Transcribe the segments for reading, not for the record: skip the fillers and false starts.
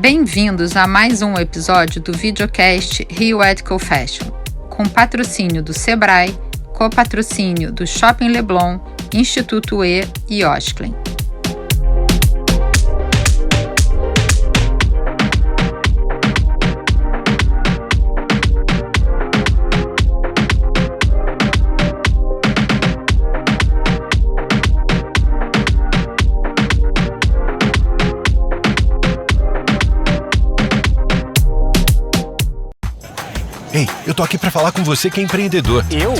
Bem-vindos a mais um episódio do videocast Rio Ethical Fashion, com patrocínio do Sebrae, copatrocínio do Shopping Leblon, Instituto E e Osklen. Ei, eu tô aqui pra falar com você que é empreendedor. Eu?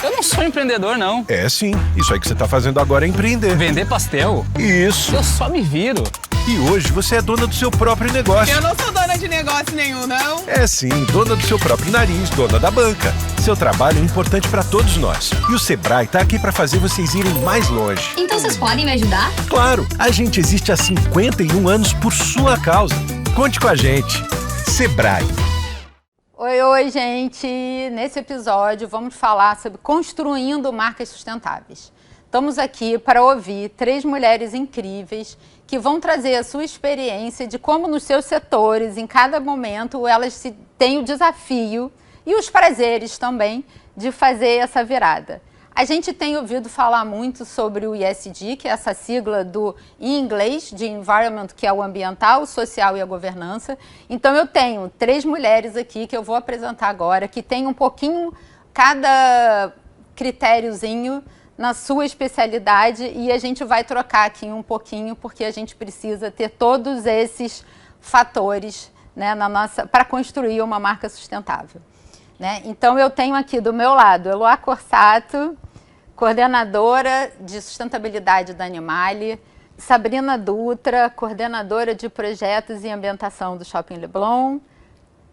Eu não sou empreendedor, não. É sim, isso aí que você tá fazendo agora é empreender. Vender pastel? Isso. Eu só me viro. E hoje você é dona do seu próprio negócio. Eu não sou dona de negócio nenhum, não. É sim, dona do seu próprio nariz, dona da banca. Seu trabalho é importante pra todos nós. E o Sebrae tá aqui pra fazer vocês irem mais longe. Então vocês podem me ajudar? Claro, a gente existe há 51 anos por sua causa. Conte com a gente. Sebrae. Oi, gente! Nesse episódio vamos falar sobre construindo marcas sustentáveis. Estamos aqui para ouvir 3 mulheres incríveis que vão trazer a sua experiência de como nos seus setores, em cada momento, elas têm o desafio e os prazeres também de fazer essa virada. A gente tem ouvido falar muito sobre o ESG, que é essa sigla em inglês, de Environment, que é o ambiental, o social e a governança. Então eu tenho 3 mulheres aqui que eu vou apresentar agora, que tem um pouquinho, cada critériozinho na sua especialidade, e a gente vai trocar aqui um pouquinho, porque a gente precisa ter todos esses fatores, né, para construir uma marca sustentável. Né? Então eu tenho aqui do meu lado Eloá Corsato, coordenadora de sustentabilidade da Animale, Sabrina Dutra, coordenadora de projetos e ambientação do Shopping Leblon,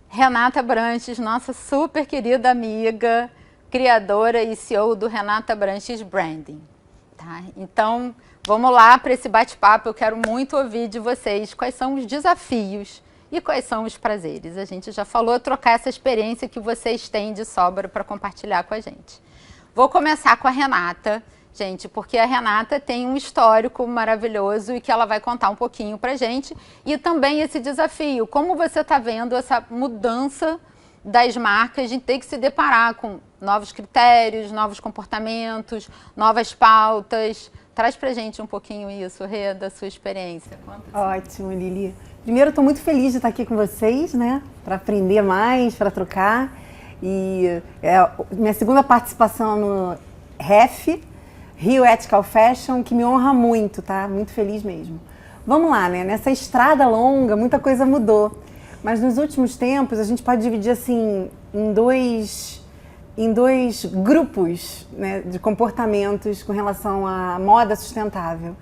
Renata Branches, nossa super querida amiga, criadora e CEO do Renata Branches Branding. Tá? Então, vamos lá para esse bate-papo. Eu quero muito ouvir de vocês quais são os desafios e quais são os prazeres. A gente já falou, trocar essa experiência que vocês têm de sobra para compartilhar com a gente. Vou começar com a Renata, gente, porque a Renata tem um histórico maravilhoso e que ela vai contar um pouquinho pra gente. E também esse desafio, como você está vendo essa mudança das marcas, de ter que se deparar com novos critérios, novos comportamentos, novas pautas. Traz pra gente um pouquinho isso, Rê, da sua experiência. Ótimo, Lili. Primeiro, estou muito feliz de estar aqui com vocês, né? Para aprender mais, para trocar. E é minha segunda participação no REF, Rio Ethical Fashion, que me honra muito, tá? Muito feliz mesmo. Vamos lá, né? Nessa estrada longa, muita coisa mudou. Mas nos últimos tempos, a gente pode dividir assim em dois grupos, né, de comportamentos com relação à moda sustentável.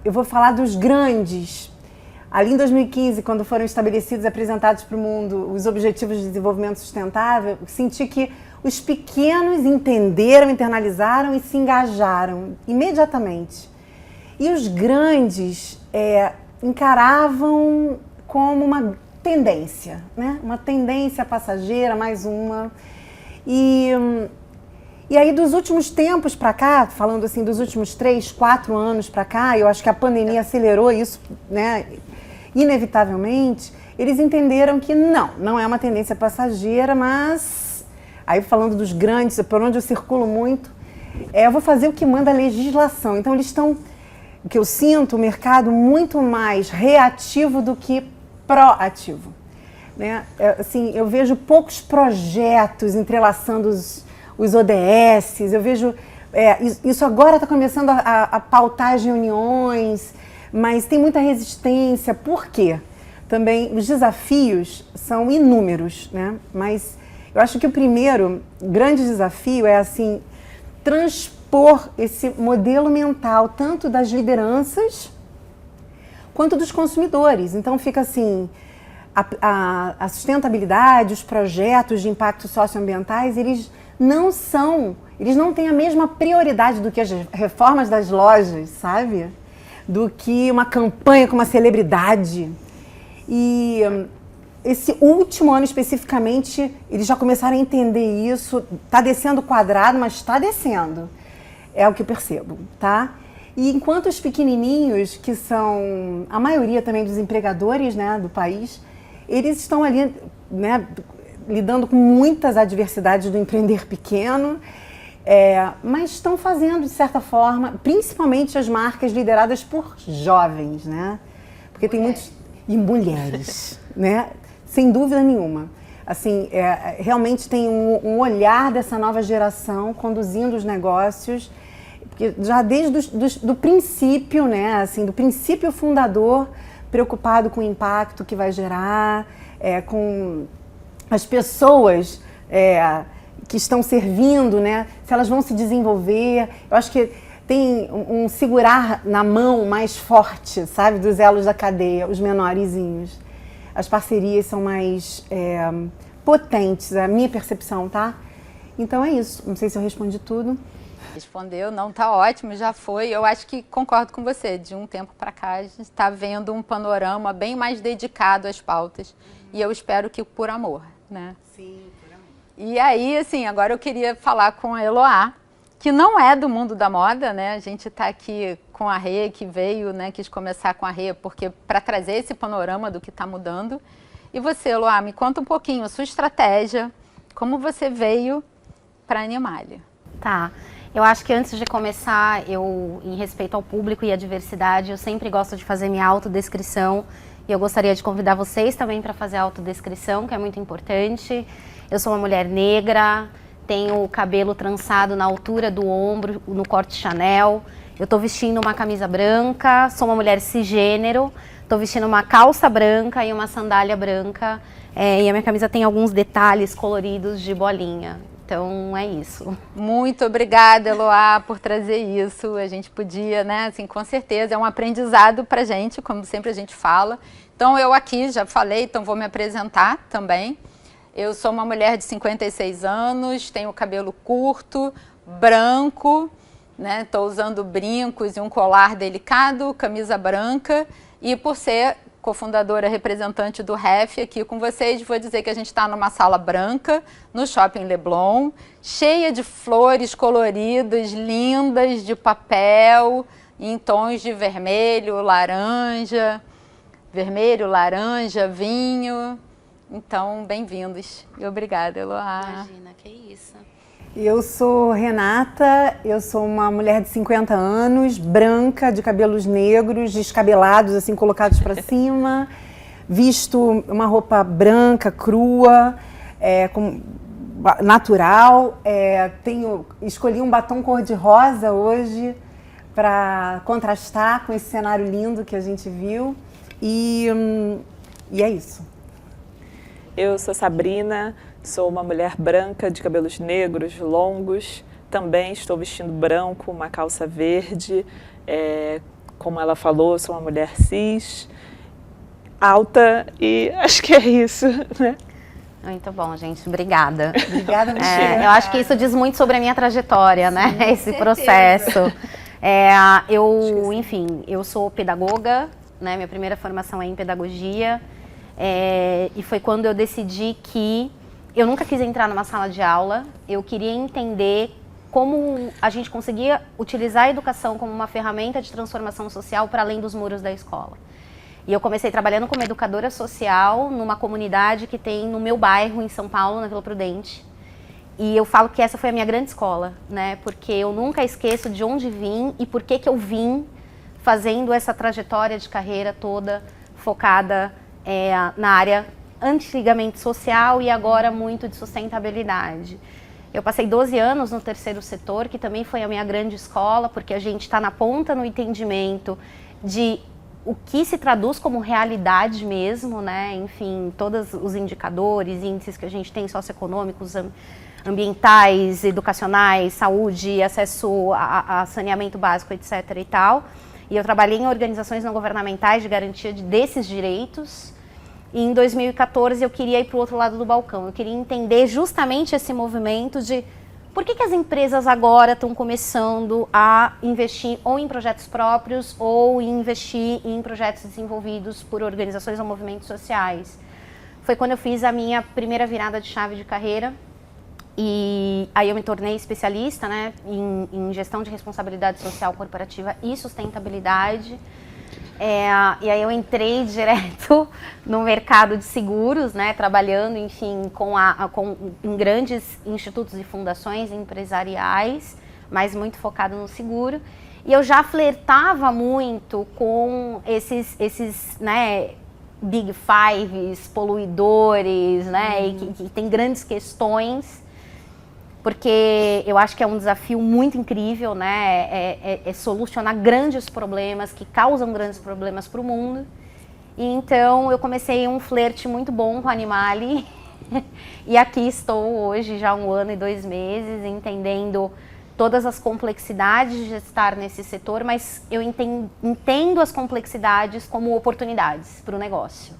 Eu vou falar dos grandes. Ali em 2015, quando foram estabelecidos e apresentados para o mundo os Objetivos de Desenvolvimento Sustentável, senti que os pequenos entenderam, internalizaram e se engajaram imediatamente. E os grandes encaravam como uma tendência, né? Uma tendência passageira, mais uma. E aí, dos últimos tempos para cá, falando assim, dos últimos 3, 4 anos para cá, eu acho que a pandemia acelerou isso, né? Inevitavelmente, eles entenderam que não é uma tendência passageira, mas, aí falando dos grandes, por onde eu circulo muito, eu vou fazer o que manda a legislação. Então, eles estão, o que eu sinto, o mercado muito mais reativo do que proativo. Né? Assim, eu vejo poucos projetos entrelaçando os ODSs, eu vejo, isso agora está começando a pautar as reuniões, mas tem muita resistência. Por quê? Também os desafios são inúmeros, né? Mas eu acho que o primeiro grande desafio é assim, transpor esse modelo mental tanto das lideranças quanto dos consumidores. Então fica assim, a sustentabilidade, os projetos de impacto socioambientais, eles não têm a mesma prioridade do que as reformas das lojas, sabe? Do que uma campanha com uma celebridade. E esse último ano especificamente, eles já começaram a entender isso. Está descendo o quadrado, mas está descendo. É o que eu percebo, tá? E enquanto os pequenininhos, que são a maioria também dos empregadores, né, do país, eles estão ali, né, lidando com muitas adversidades do empreender pequeno, mas estão fazendo, de certa forma, principalmente as marcas lideradas por jovens, né? Porque tem muitos... E mulheres, né? Sem dúvida nenhuma. Assim, realmente tem um olhar dessa nova geração conduzindo os negócios, porque já desde do princípio, né? Assim, do princípio fundador, preocupado com o impacto que vai gerar, com as pessoas que estão servindo, né? Se elas vão se desenvolver. Eu acho que tem um segurar na mão mais forte, sabe? Dos elos da cadeia, os menorzinhos. As parcerias são mais potentes, é a minha percepção, tá? Então é isso. Não sei se eu respondi tudo. Respondeu, não, tá ótimo, já foi. Eu acho que concordo com você. De um tempo para cá, a gente está vendo um panorama bem mais dedicado às pautas. E eu espero que por amor, né? Sim, por amor. E aí, assim, agora eu queria falar com a Eloá, que não é do mundo da moda, né? A gente está aqui com a Rê, que veio, né? Quis começar com a Rê, porque para trazer esse panorama do que está mudando. E você, Eloá, me conta um pouquinho a sua estratégia, como você veio para a Animalia. Tá. Eu acho que antes de começar, em respeito ao público e à diversidade, eu sempre gosto de fazer minha autodescrição. E eu gostaria de convidar vocês também para fazer a autodescrição, que é muito importante. Eu sou uma mulher negra, tenho o cabelo trançado na altura do ombro, no corte Chanel. Eu estou vestindo uma camisa branca, sou uma mulher cisgênero, estou vestindo uma calça branca e uma sandália branca. E a minha camisa tem alguns detalhes coloridos de bolinha. Então, é isso. Muito obrigada, Eloá, por trazer isso. A gente podia, né, assim, com certeza, é um aprendizado pra gente, como sempre a gente fala. Então, eu aqui já falei, então vou me apresentar também. Eu sou uma mulher de 56 anos, tenho cabelo curto, branco, né, estou usando brincos e um colar delicado, camisa branca, e por ser cofundadora representante do REF aqui com vocês, vou dizer que a gente está numa sala branca, no Shopping Leblon, cheia de flores coloridas, lindas, de papel, em tons de vermelho, laranja, vinho. Então, bem-vindos e obrigada, Eloá. Imagina, que isso. Eu sou Renata, eu sou uma mulher de 50 anos, branca, de cabelos negros, descabelados, assim, colocados para cima, visto uma roupa branca, crua, natural. Escolhi um batom cor-de-rosa hoje para contrastar com esse cenário lindo que a gente viu. E é isso. Eu sou Sabrina, sou uma mulher branca de cabelos negros, longos. Também estou vestindo branco, uma calça verde. Como ela falou, sou uma mulher cis, alta e acho que é isso, né? Muito bom, gente. Obrigada. Obrigada, você. Eu acho que isso diz muito sobre a minha trajetória, né? Esse processo. Enfim, eu sou pedagoga, né? Minha primeira formação é em pedagogia. E foi quando eu decidi que eu nunca quis entrar numa sala de aula, eu queria entender como a gente conseguia utilizar a educação como uma ferramenta de transformação social para além dos muros da escola. E eu comecei trabalhando como educadora social numa comunidade que tem no meu bairro, em São Paulo, na Vila Prudente. E eu falo que essa foi a minha grande escola, né? Porque eu nunca esqueço de onde vim e por que eu vim fazendo essa trajetória de carreira toda focada na área antigamente social e agora muito de sustentabilidade. Eu passei 12 anos no terceiro setor, que também foi a minha grande escola, porque a gente está na ponta no entendimento de o que se traduz como realidade mesmo, né? Enfim, todos os indicadores, índices que a gente tem socioeconômicos, ambientais, educacionais, saúde, acesso a saneamento básico, etc. e tal. E eu trabalhei em organizações não governamentais de garantia desses direitos. E em 2014 eu queria ir para o outro lado do balcão. Eu queria entender justamente esse movimento de por que as empresas agora estão começando a investir ou em projetos próprios ou investir em projetos desenvolvidos por organizações ou movimentos sociais. Foi quando eu fiz a minha primeira virada de chave de carreira E aí eu me tornei especialista, né, em gestão de responsabilidade social corporativa e sustentabilidade. E aí eu entrei direto no mercado de seguros, né, trabalhando, enfim, em grandes institutos e fundações empresariais, mas muito focado no seguro. E eu já flertava muito com esses né, Big Fives, poluidores, né, e que tem grandes questões, porque eu acho que é um desafio muito incrível, né, é solucionar grandes problemas que causam grandes problemas para o mundo. E então eu comecei um flerte muito bom com a Animale e aqui estou hoje já 1 ano e 2 meses entendendo todas as complexidades de estar nesse setor, mas eu entendo as complexidades como oportunidades para o negócio.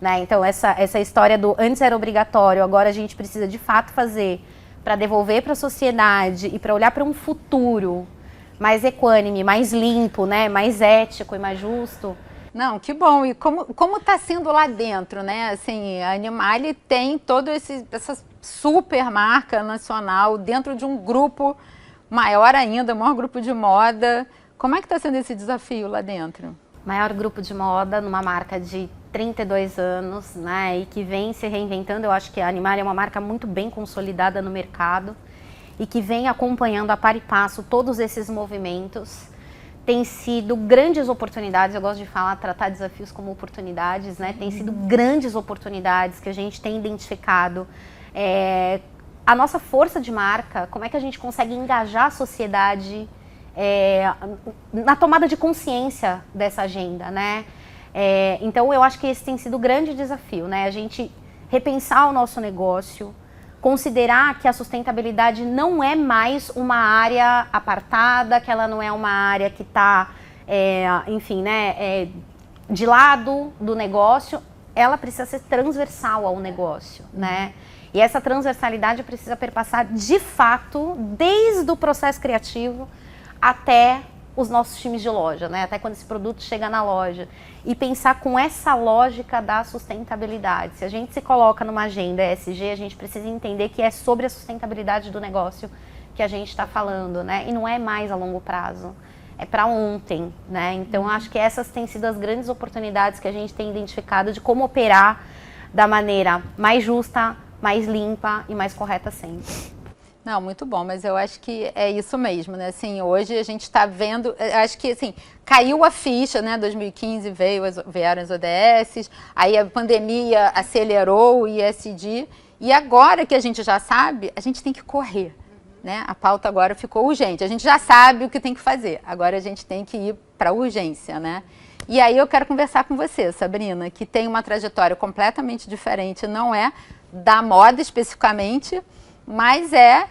Né? Então essa história do antes era obrigatório, agora a gente precisa de fato fazer para devolver para a sociedade e para olhar para um futuro mais equânime, mais limpo, né? Mais ético e mais justo. Não, que bom. E como está sendo lá dentro, né? Assim, a Animale tem toda essa super marca nacional dentro de um grupo maior ainda, maior grupo de moda. Como é que está sendo esse desafio lá dentro? Maior grupo de moda numa marca de 32 anos, né, e que vem se reinventando. Eu acho que a Animale é uma marca muito bem consolidada no mercado e que vem acompanhando a par e passo todos esses movimentos. Tem sido grandes oportunidades, eu gosto de falar, tratar desafios como oportunidades, né, tem sido grandes oportunidades que a gente tem identificado. A nossa força de marca, como é que a gente consegue engajar a sociedade na tomada de consciência dessa agenda, né? Então eu acho que esse tem sido o grande desafio, né? A gente repensar o nosso negócio, considerar que a sustentabilidade não é mais uma área apartada, que ela não é uma área que está, enfim, né, de lado do negócio, ela precisa ser transversal ao negócio, né? E essa transversalidade precisa perpassar de fato desde o processo criativo até os nossos times de loja, né? Até quando esse produto chega na loja. E pensar com essa lógica da sustentabilidade. Se a gente se coloca numa agenda ESG, a gente precisa entender que é sobre a sustentabilidade do negócio que a gente está falando, né? E não é mais a longo prazo, é para ontem, né? Então, acho que essas têm sido as grandes oportunidades que a gente tem identificado de como operar da maneira mais justa, mais limpa e mais correta sempre. Não, muito bom, mas eu acho que é isso mesmo, né? Assim, hoje a gente está vendo, acho que assim, caiu a ficha, né? 2015 vieram as ODS, aí a pandemia acelerou o ESG, e agora que a gente já sabe, a gente tem que correr, né? A pauta agora ficou urgente, a gente já sabe o que tem que fazer, agora a gente tem que ir para a urgência, né? E aí eu quero conversar com você, Sabrina, que tem uma trajetória completamente diferente, não é da moda especificamente, mas é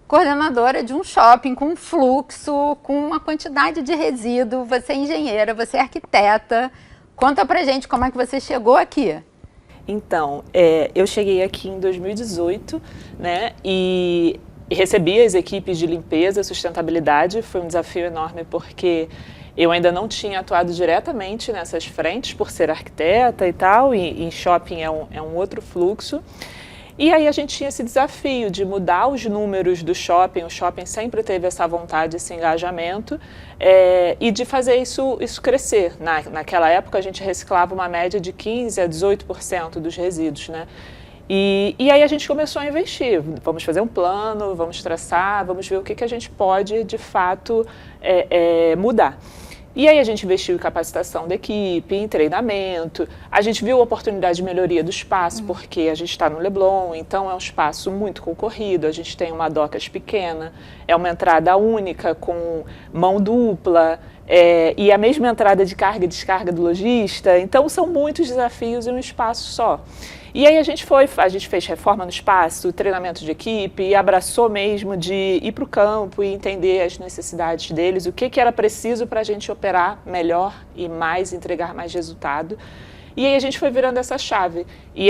coordenadora de um shopping com um fluxo, com uma quantidade de resíduo. Você é engenheira, você é arquiteta. Conta pra gente como é que você chegou aqui. Então, eu cheguei aqui em 2018, né, e recebi as equipes de limpeza e sustentabilidade. Foi um desafio enorme porque eu ainda não tinha atuado diretamente nessas frentes por ser arquiteta e tal, e em shopping é um outro fluxo. E aí a gente tinha esse desafio de mudar os números do shopping, o shopping sempre teve essa vontade, esse engajamento, e de fazer isso crescer. Naquela época a gente reciclava uma média de 15% a 18% dos resíduos, né? E aí a gente começou a investir, vamos fazer um plano, vamos traçar, vamos ver o que a gente pode de fato mudar. E aí a gente investiu em capacitação da equipe, em treinamento, a gente viu a oportunidade de melhoria do espaço, porque a gente está no Leblon, então é um espaço muito concorrido, a gente tem uma docas pequena, é uma entrada única com mão dupla, e a mesma entrada de carga e descarga do lojista, então são muitos desafios em um espaço só. E aí a gente fez reforma no espaço, treinamento de equipe, e abraçou mesmo de ir para o campo e entender as necessidades deles, o que era preciso para a gente operar melhor e mais, entregar mais resultado. E aí a gente foi virando essa chave. E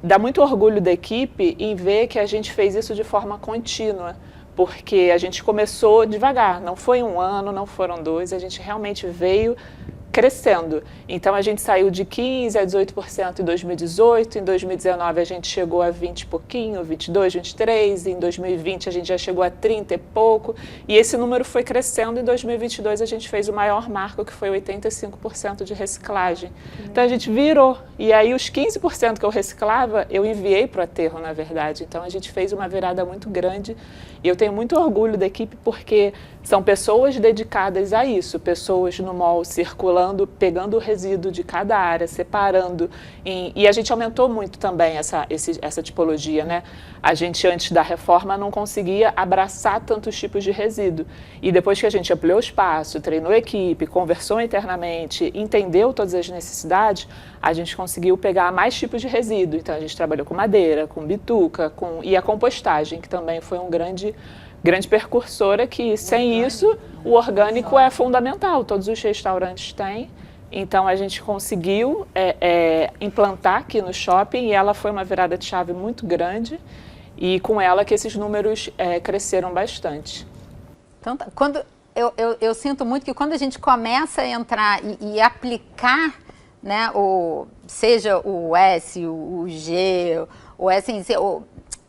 dá muito orgulho da equipe em ver que a gente fez isso de forma contínua, porque a gente começou devagar, não foi 1 ano, não foram 2, a gente realmente veio crescendo. Então, a gente saiu de 15% a 18% em 2018, em 2019 a gente chegou a 20 e pouquinho, 22, 23, em 2020 a gente já chegou a 30 e pouco, e esse número foi crescendo. Em 2022 a gente fez o maior marco, que foi 85% de reciclagem. Então, a gente virou, e aí os 15% que eu reciclava, eu enviei para o aterro, na verdade. Então, a gente fez uma virada muito grande, e eu tenho muito orgulho da equipe, porque são pessoas dedicadas a isso, pessoas no mall circulando, pegando o resíduo de cada área, separando. E a gente aumentou muito também essa tipologia, né? A gente, antes da reforma, não conseguia abraçar tantos tipos de resíduo. E depois que a gente ampliou o espaço, treinou a equipe, conversou internamente, entendeu todas as necessidades, a gente conseguiu pegar mais tipos de resíduo. Então, a gente trabalhou com madeira, com bituca, e a compostagem, que também foi um grande percursora, que sem isso o orgânico é fundamental, todos os restaurantes têm. Então a gente conseguiu implantar aqui no shopping, e ela foi uma virada de chave muito grande, e com ela que esses números cresceram bastante. Então, eu sinto muito que quando a gente começa a entrar e aplicar, né, seja o S, o G, o SNC,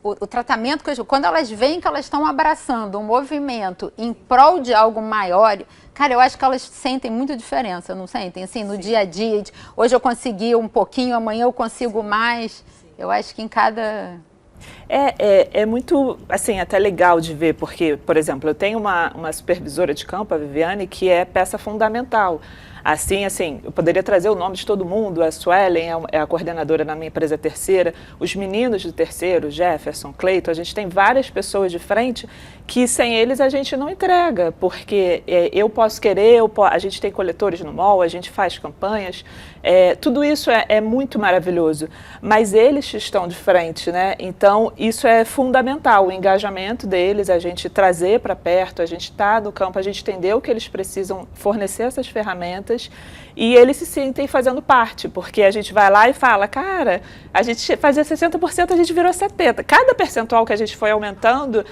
o tratamento, quando elas veem que elas estão abraçando um movimento em prol de algo maior, cara, eu acho que elas sentem muita diferença, não sentem? Assim, no dia a dia, hoje eu consegui um pouquinho, amanhã eu consigo mais. Eu acho que em cada... É muito, assim, até legal de ver, porque, por exemplo, eu tenho uma supervisora de campo, a Viviane, que é peça fundamental. Assim, eu poderia trazer o nome de todo mundo. A Suelen é a coordenadora na minha empresa Terceira. Os meninos do Terceiro, Jefferson, Cleiton, a gente tem várias pessoas de frente que sem eles a gente não entrega, porque eu posso querer, a gente tem coletores no mall, a gente faz campanhas, tudo isso é muito maravilhoso, mas eles estão de frente, né? Então, isso é fundamental, o engajamento deles, a gente trazer para perto, a gente está no campo, a gente entender o que eles precisam, fornecer essas ferramentas, e eles se sentem fazendo parte, porque a gente vai lá e fala, cara, a gente fazia 60%, a gente virou 70%. Cada percentual que a gente foi aumentando,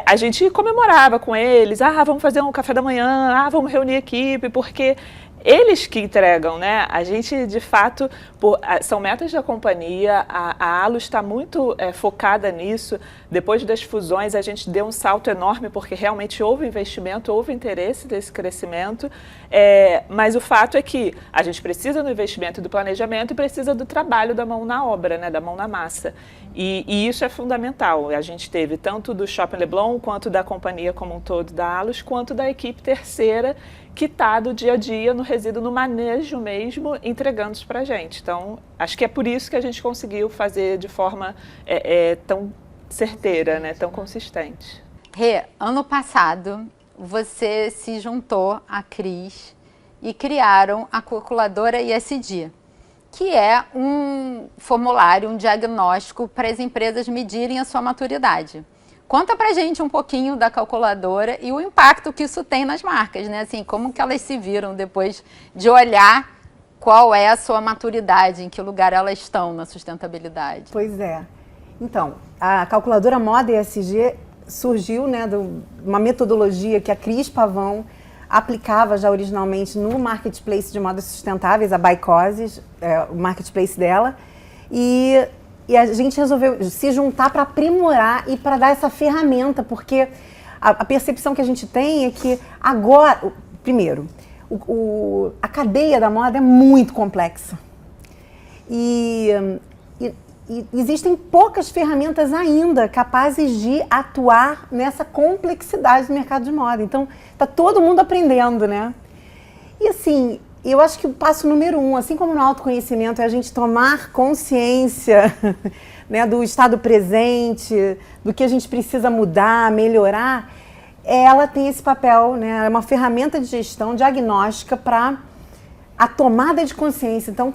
a gente comemorava com eles, vamos fazer um café da manhã, vamos reunir a equipe, porque eles que entregam, né? A gente, de fato, são metas da companhia, a ALUS está muito focada nisso. Depois das fusões, a gente deu um salto enorme, porque realmente houve investimento, houve interesse desse crescimento, mas o fato é que a gente precisa do investimento e do planejamento, e precisa do trabalho da mão na obra, né? Da mão na massa. E isso é fundamental. A gente teve tanto do Shopping Leblon, quanto da companhia como um todo da ALUS, quanto da equipe Terceira, que está do dia a dia no resíduo, no manejo mesmo, entregando isso para a gente. Então, acho que é por isso que a gente conseguiu fazer de forma tão certeira, né, tão consistente. Rê, ano passado, você se juntou à Cris e criaram a calculadora ISD, que é um formulário, um diagnóstico para as empresas medirem a sua maturidade. Conta pra gente um pouquinho da calculadora e o impacto que isso tem nas marcas, né? Assim, como que elas se viram depois de olhar qual é a sua maturidade, em que lugar elas estão na sustentabilidade. Pois é. Então, a calculadora Moda ESG surgiu, né, de uma metodologia que a Cris Pavão aplicava já originalmente no marketplace de modas sustentáveis, a Bicoses, o marketplace dela, e a gente resolveu se juntar para aprimorar e para dar essa ferramenta, porque a percepção que a gente tem é que agora, primeiro, a cadeia da moda é muito complexa. E existem poucas ferramentas ainda capazes de atuar nessa complexidade do mercado de moda. Então, está todo mundo aprendendo, né? E assim, eu acho que o passo número 1, assim como no autoconhecimento, é a gente tomar consciência, né, do estado presente, do que a gente precisa mudar, melhorar. Ela tem esse papel, né, é uma ferramenta de gestão diagnóstica para a tomada de consciência. Então,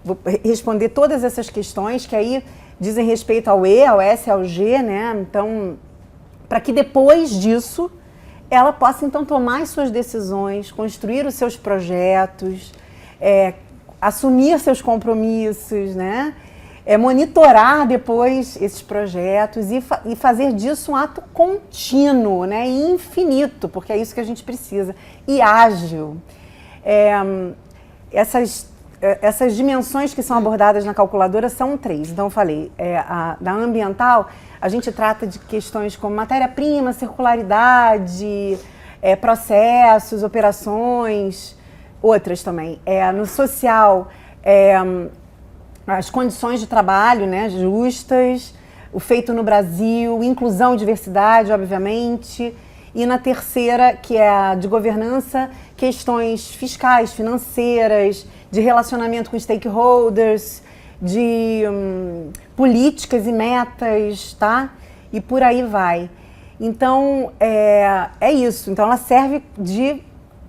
vou responder todas essas questões que aí dizem respeito ao E, ao S, ao G, né? Então, para que depois disso ela possa então tomar as suas decisões, construir os seus projetos, assumir seus compromissos, né? Monitorar depois esses projetos e fazer disso um ato contínuo, né? E infinito, porque é isso que a gente precisa, e ágil. Essas dimensões que são abordadas na calculadora são 3. Então, eu falei, da ambiental, a gente trata de questões como matéria-prima, circularidade, processos, operações, outras também. No social, as condições de trabalho, né, justas, o feito no Brasil, inclusão e diversidade, obviamente. E na terceira, que é a de governança, questões fiscais, financeiras, de relacionamento com stakeholders, de políticas e metas, tá? E por aí vai. Então, é isso. Então, ela serve de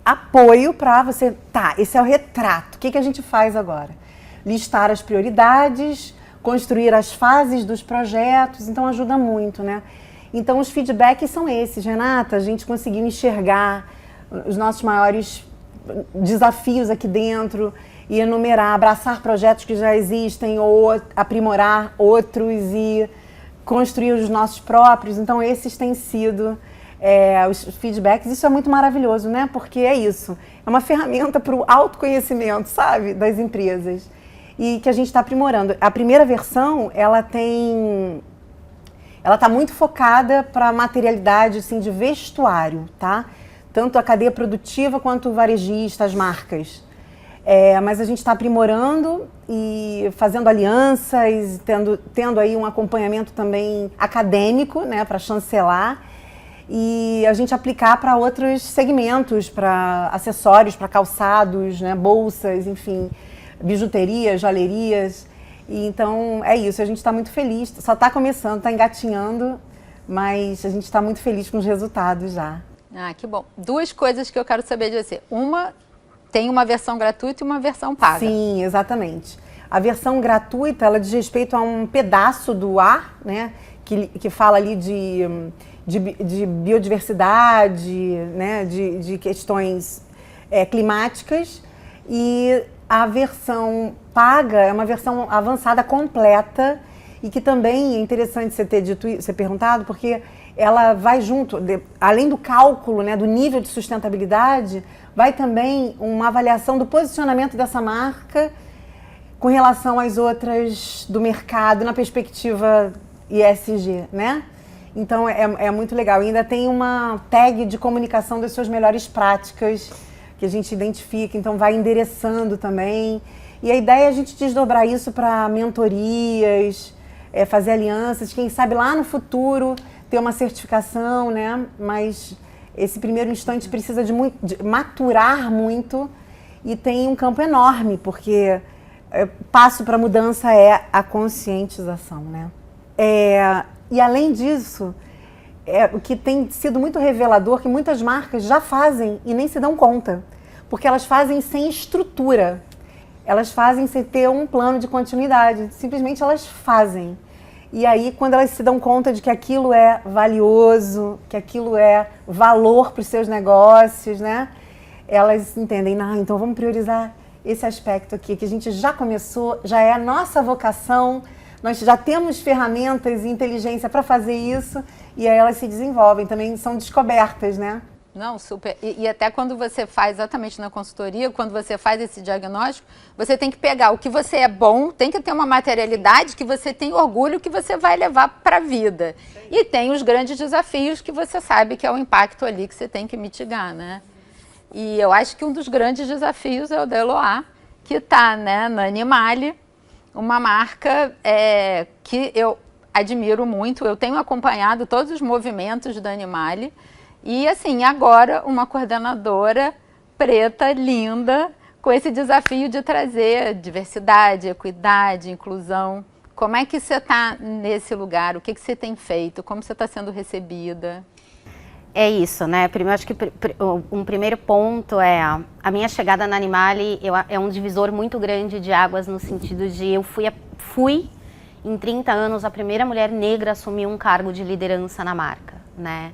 apoio para você... Tá, esse é o retrato. O que a gente faz agora? Listar as prioridades, construir as fases dos projetos. Então, ajuda muito, né? Então, os feedbacks são esses, Renata. A gente conseguiu enxergar os nossos maiores desafios aqui dentro e enumerar, abraçar projetos que já existem ou aprimorar outros e construir os nossos próprios. Então, esses têm sido os feedbacks. Isso é muito maravilhoso, né? Porque é isso. É uma ferramenta para o autoconhecimento, sabe? Das empresas. E que a gente está aprimorando. A primeira versão, ela está muito focada para a materialidade assim, de vestuário, tá? Tanto a cadeia produtiva quanto o varejista, as marcas. Mas a gente está aprimorando e fazendo alianças, tendo aí um acompanhamento também acadêmico, né, para chancelar, e a gente aplicar para outros segmentos, para acessórios, para calçados, né, bolsas, enfim, bijuterias, joalherias. E então é isso, a gente está muito feliz, só está começando, está engatinhando, mas a gente está muito feliz com os resultados já. Ah, que bom. 2 coisas que eu quero saber de você. Uma, tem uma versão gratuita e uma versão paga. Sim, exatamente. A versão gratuita, ela diz respeito a um pedaço do ar, né, que fala ali de biodiversidade, né, de questões climáticas, e a versão paga é uma versão avançada completa e que também é interessante você ter perguntado, porque ela vai junto, além do cálculo, né, do nível de sustentabilidade, vai também uma avaliação do posicionamento dessa marca com relação às outras do mercado na perspectiva ESG, né? Então é muito legal. E ainda tem uma tag de comunicação das suas melhores práticas que a gente identifica, então vai endereçando também. E a ideia é a gente desdobrar isso para mentorias, fazer alianças, quem sabe lá no futuro ter uma certificação, né? Mas esse primeiro instante precisa de maturar muito e tem um campo enorme, porque passo para a mudança é a conscientização, né? E além disso, o que tem sido muito revelador, que muitas marcas já fazem e nem se dão conta, porque elas fazem sem estrutura, elas fazem sem ter um plano de continuidade, simplesmente elas fazem. E aí, quando elas se dão conta de que aquilo é valioso, que aquilo é valor para os seus negócios, né? Elas entendem, então vamos priorizar esse aspecto aqui, que a gente já começou, já é a nossa vocação, nós já temos ferramentas e inteligência para fazer isso, e aí elas se desenvolvem, também são descobertas, né? Não, super. E até quando você faz exatamente na consultoria, quando você faz esse diagnóstico, você tem que pegar o que você é bom, tem que ter uma materialidade que você tem orgulho, que você vai levar para a vida. E tem os grandes desafios que você sabe que é o impacto ali que você tem que mitigar, né? E eu acho que um dos grandes desafios é o da Eloá, que está, né, na Animale, uma marca que eu admiro muito. Eu tenho acompanhado todos os movimentos da Animale. E assim, agora uma coordenadora preta, linda, com esse desafio de trazer diversidade, equidade, inclusão. Como é que você está nesse lugar? O que você tem feito? Como você está sendo recebida? É isso, né? Primeiro, acho que um primeiro ponto é a minha chegada na Animale é um divisor muito grande de águas, no sentido de eu fui em 30 anos a primeira mulher negra a assumir um cargo de liderança na marca, né?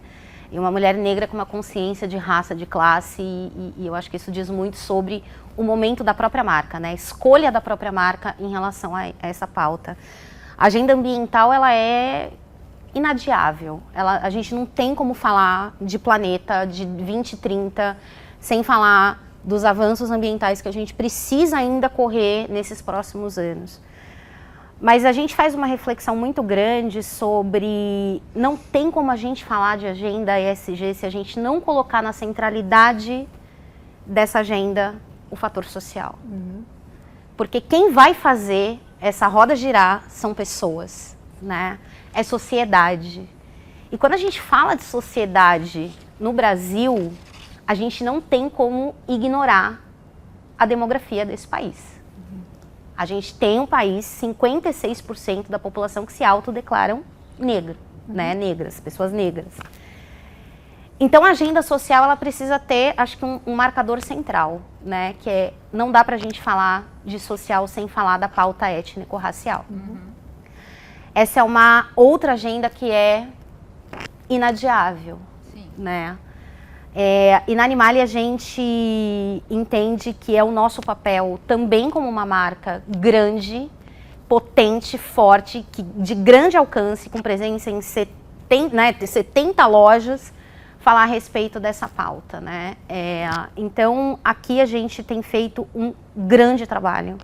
E uma mulher negra com uma consciência de raça, de classe, e eu acho que isso diz muito sobre o momento da própria marca, né? A escolha da própria marca em relação a essa pauta. A agenda ambiental, ela é inadiável. A gente não tem como falar de planeta, de 2030, sem falar dos avanços ambientais que a gente precisa ainda correr nesses próximos anos. Mas a gente faz uma reflexão muito grande sobre não tem como a gente falar de agenda ESG se a gente não colocar na centralidade dessa agenda o fator social. Porque quem vai fazer essa roda girar são pessoas, né? É sociedade. E quando a gente fala de sociedade no Brasil, a gente não tem como ignorar a demografia desse país. A gente tem um país, 56% da população que se autodeclaram negra, né? Negras, pessoas negras. Então a agenda social ela precisa ter, acho que um marcador central, né? Que é, não dá pra gente falar de social sem falar da pauta étnico-racial. Essa é uma outra agenda que é inadiável, né? E na Animale a gente entende que é o nosso papel também como uma marca grande, potente, forte, de grande alcance, com presença em 70 lojas, falar a respeito dessa pauta, né? Então aqui a gente tem feito um grande trabalho.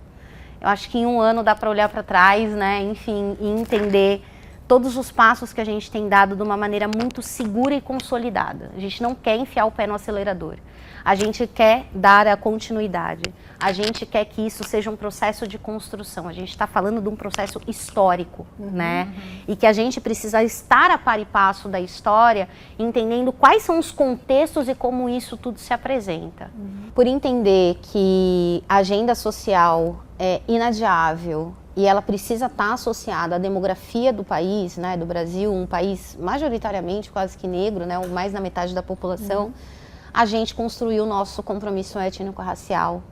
Eu acho que em um ano dá para olhar para trás, né? Enfim, e entender todos os passos que a gente tem dado de uma maneira muito segura e consolidada. A gente não quer enfiar o pé no acelerador. A gente quer dar a continuidade. A gente quer que isso seja um processo de construção. A gente está falando de um processo histórico, né? E que a gente precisa estar a par e passo da história, entendendo quais são os contextos e como isso tudo se apresenta. Por entender que a agenda social é inadiável, e ela precisa estar associada à demografia do país, né, do Brasil, um país majoritariamente quase que negro, né, mais da metade da população, a gente construiu o nosso compromisso étnico-racial,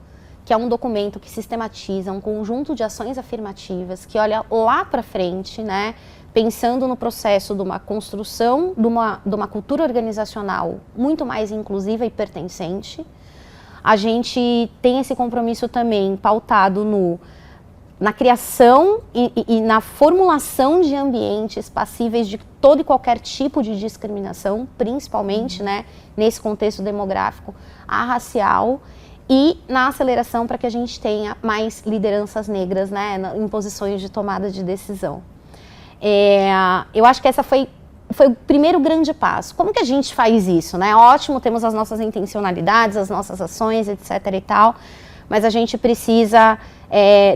que é um documento que sistematiza um conjunto de ações afirmativas, que olha lá para frente, né, pensando no processo de uma construção de uma cultura organizacional muito mais inclusiva e pertencente. A gente tem esse compromisso também pautado na criação e na formulação de ambientes passíveis de todo e qualquer tipo de discriminação, principalmente, né, nesse contexto demográfico, racial, e na aceleração para que a gente tenha mais lideranças negras, né, em posições de tomada de decisão. Eu acho que essa foi o primeiro grande passo. Como que a gente faz isso, né? Ótimo, temos as nossas intencionalidades, as nossas ações, etc. e tal, mas a gente precisa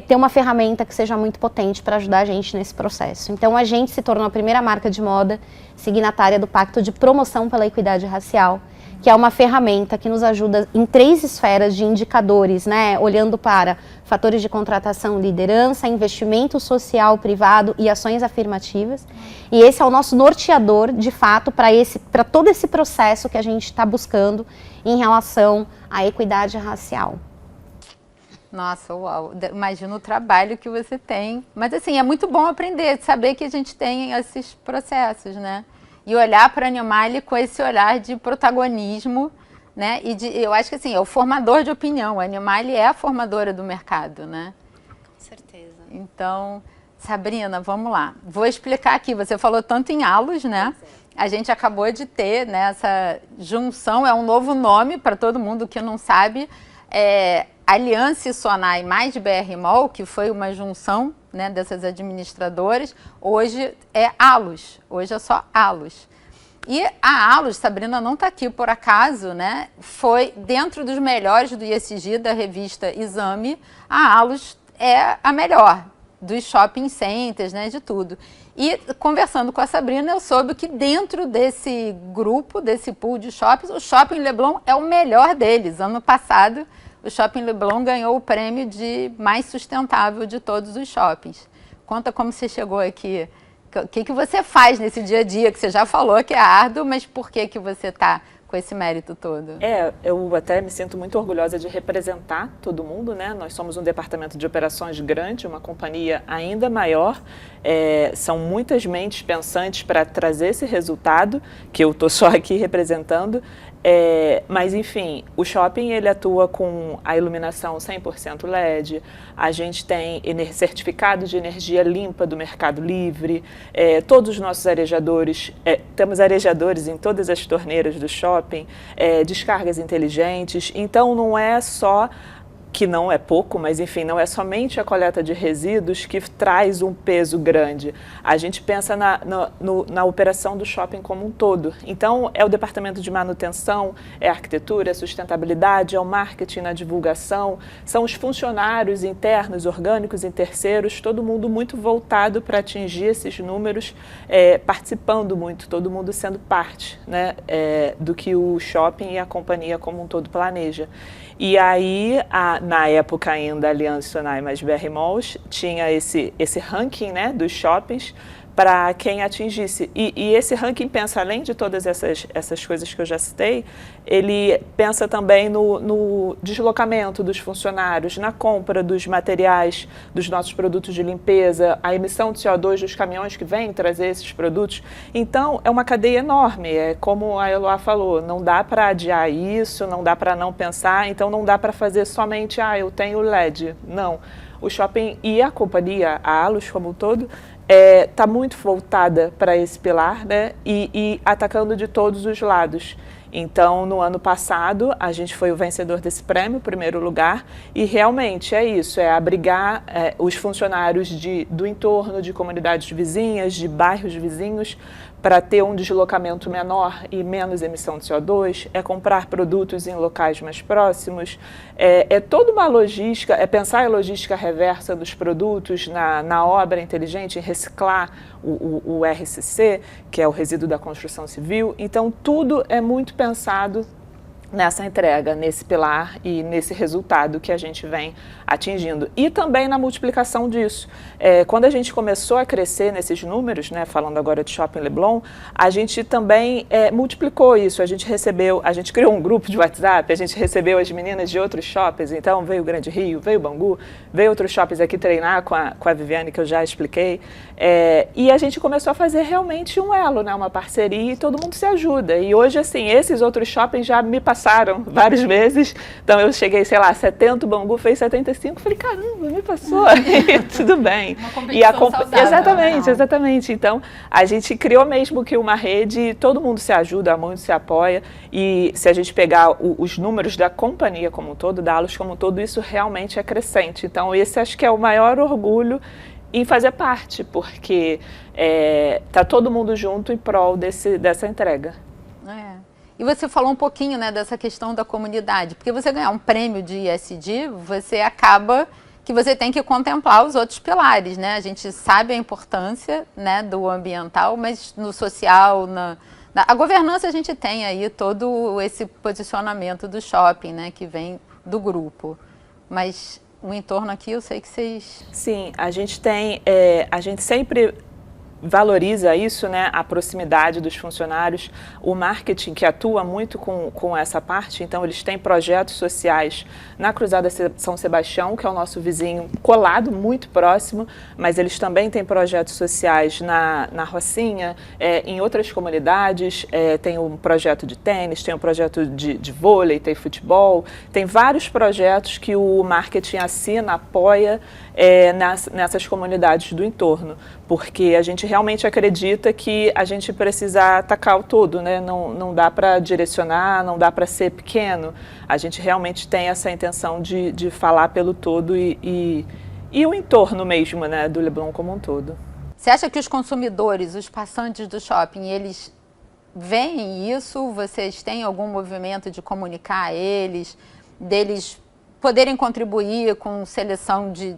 ter uma ferramenta que seja muito potente para ajudar a gente nesse processo. Então a gente se tornou a primeira marca de moda signatária do Pacto de Promoção pela Equidade Racial, que é uma ferramenta que nos ajuda em 3 esferas de indicadores, né? Olhando para fatores de contratação, liderança, investimento social privado e ações afirmativas. E esse é o nosso norteador, de fato, para todo esse processo que a gente está buscando em relação à equidade racial. Nossa, uau, imagino o trabalho que você tem. Mas assim, é muito bom aprender, saber que a gente tem esses processos, né? E olhar para a Animale com esse olhar de protagonismo, né? Eu acho que assim, é o formador de opinião. A Animale é a formadora do mercado, né? Com certeza. Então, Sabrina, vamos lá. Vou explicar aqui, você falou tanto em halos, né? A gente acabou de ter, né, essa junção, é um novo nome para todo mundo que não sabe, Aliança e Sonai mais BR Mall, que foi uma junção, né, dessas administradoras, hoje é Allos, hoje é só Allos. E a Allos, Sabrina não está aqui por acaso, né, foi dentro dos melhores do ESG da revista Exame, a Allos é a melhor dos shopping centers, né, de tudo. E conversando com a Sabrina, eu soube que dentro desse grupo, desse pool de shoppings, o Shopping Leblon é o melhor deles. Ano passado, o Shopping Leblon ganhou o prêmio de mais sustentável de todos os shoppings. Conta como você chegou aqui. O que você faz nesse dia a dia, que você já falou que é árduo, mas por que você está com esse mérito todo? Eu até me sinto muito orgulhosa de representar todo mundo, né? Nós somos um departamento de operações grande, uma companhia ainda maior. São muitas mentes pensantes para trazer esse resultado, que eu estou só aqui representando. Mas, enfim, o shopping ele atua com a iluminação 100% LED, a gente tem certificado de energia limpa do Mercado Livre, todos os nossos arejadores, temos arejadores em todas as torneiras do shopping, descargas inteligentes, então não é só... que não é pouco, mas enfim, não é somente a coleta de resíduos que traz um peso grande. A gente pensa na operação do shopping como um todo. Então, é o departamento de manutenção, é a arquitetura, é a sustentabilidade, é o marketing, na divulgação, são os funcionários internos, orgânicos e terceiros, todo mundo muito voltado para atingir esses números, participando muito, todo mundo sendo parte, né, do que o shopping e a companhia como um todo planeja. E aí, na época ainda, a Aliança Sonai mais BR Malls tinha esse ranking, né, dos shoppings para quem atingisse. E esse ranking pensa, além de todas essas coisas que eu já citei, ele pensa também no deslocamento dos funcionários, na compra dos materiais, dos nossos produtos de limpeza, a emissão de CO2 dos caminhões que vêm trazer esses produtos. Então, é uma cadeia enorme, é como a Eloá falou, não dá para adiar isso, não dá para não pensar, então não dá para fazer somente, eu tenho LED. Não, o shopping e a companhia, a Allos como um todo, está muito voltada para esse pilar, né, e atacando de todos os lados. Então, no ano passado, a gente foi o vencedor desse prêmio, primeiro lugar, e realmente é isso, é abrigar os funcionários do entorno, de comunidades vizinhas, de bairros vizinhos, para ter um deslocamento menor e menos emissão de CO2, é comprar produtos em locais mais próximos, é toda uma logística, é pensar a logística reversa dos produtos na obra inteligente, em reciclar o RCC, que é o resíduo da construção civil. Então, tudo é muito pensado nessa entrega, nesse pilar e nesse resultado que a gente vem atingindo. E também na multiplicação disso. Quando a gente começou a crescer nesses números, né, falando agora de Shopping Leblon, a gente também multiplicou isso. A gente criou um grupo de WhatsApp, a gente recebeu as meninas de outros shoppings, então veio o Grande Rio, veio o Bangu, veio outros shoppings aqui treinar com a Viviane, que eu já expliquei, e a gente começou a fazer realmente um elo, né, uma parceria, e todo mundo se ajuda. E hoje, assim, esses outros shoppings já me passaram várias vezes, então eu cheguei, sei lá, 70, o Bangu fez 75, falei, caramba, me passou, tudo bem. Uma competição saudável. Exatamente. Então, a gente criou mesmo que uma rede, todo mundo se ajuda, muito se apoia, e se a gente pegar os números da companhia como um todo, da Allos como um todo, isso realmente é crescente. Então, esse acho que é o maior orgulho em fazer parte, porque tá todo mundo junto em prol dessa entrega. E você falou um pouquinho, né, dessa questão da comunidade, porque você ganhar um prêmio de ESG, você acaba que você tem que contemplar os outros pilares, né? A gente sabe a importância, né, do ambiental, mas no social, a governança a gente tem aí todo esse posicionamento do shopping, né, que vem do grupo, mas o entorno aqui eu sei que vocês... Sim, a gente sempre valoriza isso, né, a proximidade dos funcionários, o marketing que atua muito com essa parte, então eles têm projetos sociais na Cruzada São Sebastião, que é o nosso vizinho colado, muito próximo, mas eles também têm projetos sociais na Rocinha, em outras comunidades, tem um projeto de tênis, tem um projeto de vôlei, tem futebol, tem vários projetos que o marketing assina, apoia nessas comunidades do entorno, porque a gente realmente acredita que a gente precisa atacar o todo, né? Não dá para direcionar, não dá para ser pequeno. A gente realmente tem essa intenção de falar pelo todo e o entorno mesmo, né, do Leblon como um todo. Você acha que os consumidores, os passantes do shopping, eles veem isso? Vocês têm algum movimento de comunicar a eles, deles poderem contribuir com seleção de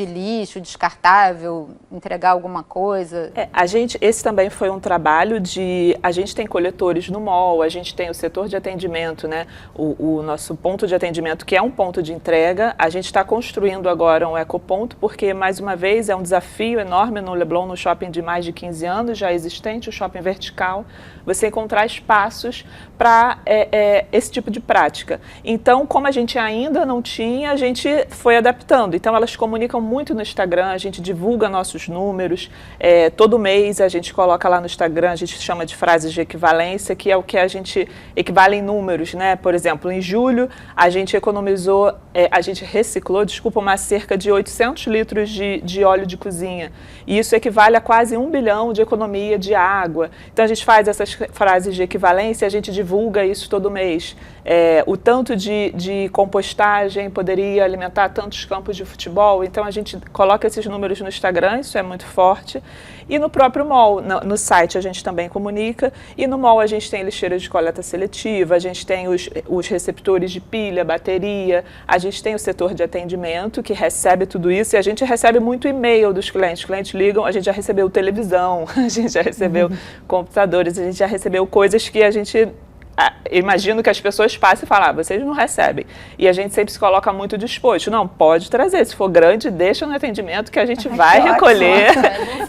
lixo descartável, entregar alguma coisa? Esse também foi um trabalho a gente tem coletores no mall, a gente tem o setor de atendimento, né? O nosso ponto de atendimento, que é um ponto de entrega, a gente está construindo agora um ecoponto, porque, mais uma vez, é um desafio enorme no Leblon, no shopping de mais de 15 anos, já existente, o shopping vertical, você encontrar espaços para esse tipo de prática. Então, como a gente ainda não tinha, a gente foi adaptando. Então, elas comunicam publicam muito no Instagram, a gente divulga nossos números, todo mês a gente coloca lá no Instagram, a gente chama de frases de equivalência, que é o que a gente equivale em números, né? Por exemplo, em julho a gente reciclou, uma cerca de 800 litros de óleo de cozinha, e isso equivale a quase 1 bilhão de economia de água. Então a gente faz essas frases de equivalência, a gente divulga isso todo mês. O tanto de compostagem poderia alimentar tantos campos de futebol, então a gente coloca esses números no Instagram, isso é muito forte. E no próprio mall, no site a gente também comunica, e no mall a gente tem lixeiras de coleta seletiva, a gente tem os receptores de pilha, bateria, a gente tem o setor de atendimento que recebe tudo isso, e a gente recebe muito e-mail dos clientes. Os clientes ligam, a gente já recebeu televisão, a gente já recebeu computadores, a gente já recebeu coisas que a gente... imagino que as pessoas passem e falam, vocês não recebem. E a gente sempre se coloca muito disposto. Não, pode trazer. Se for grande, deixa no atendimento que a gente vai recolher.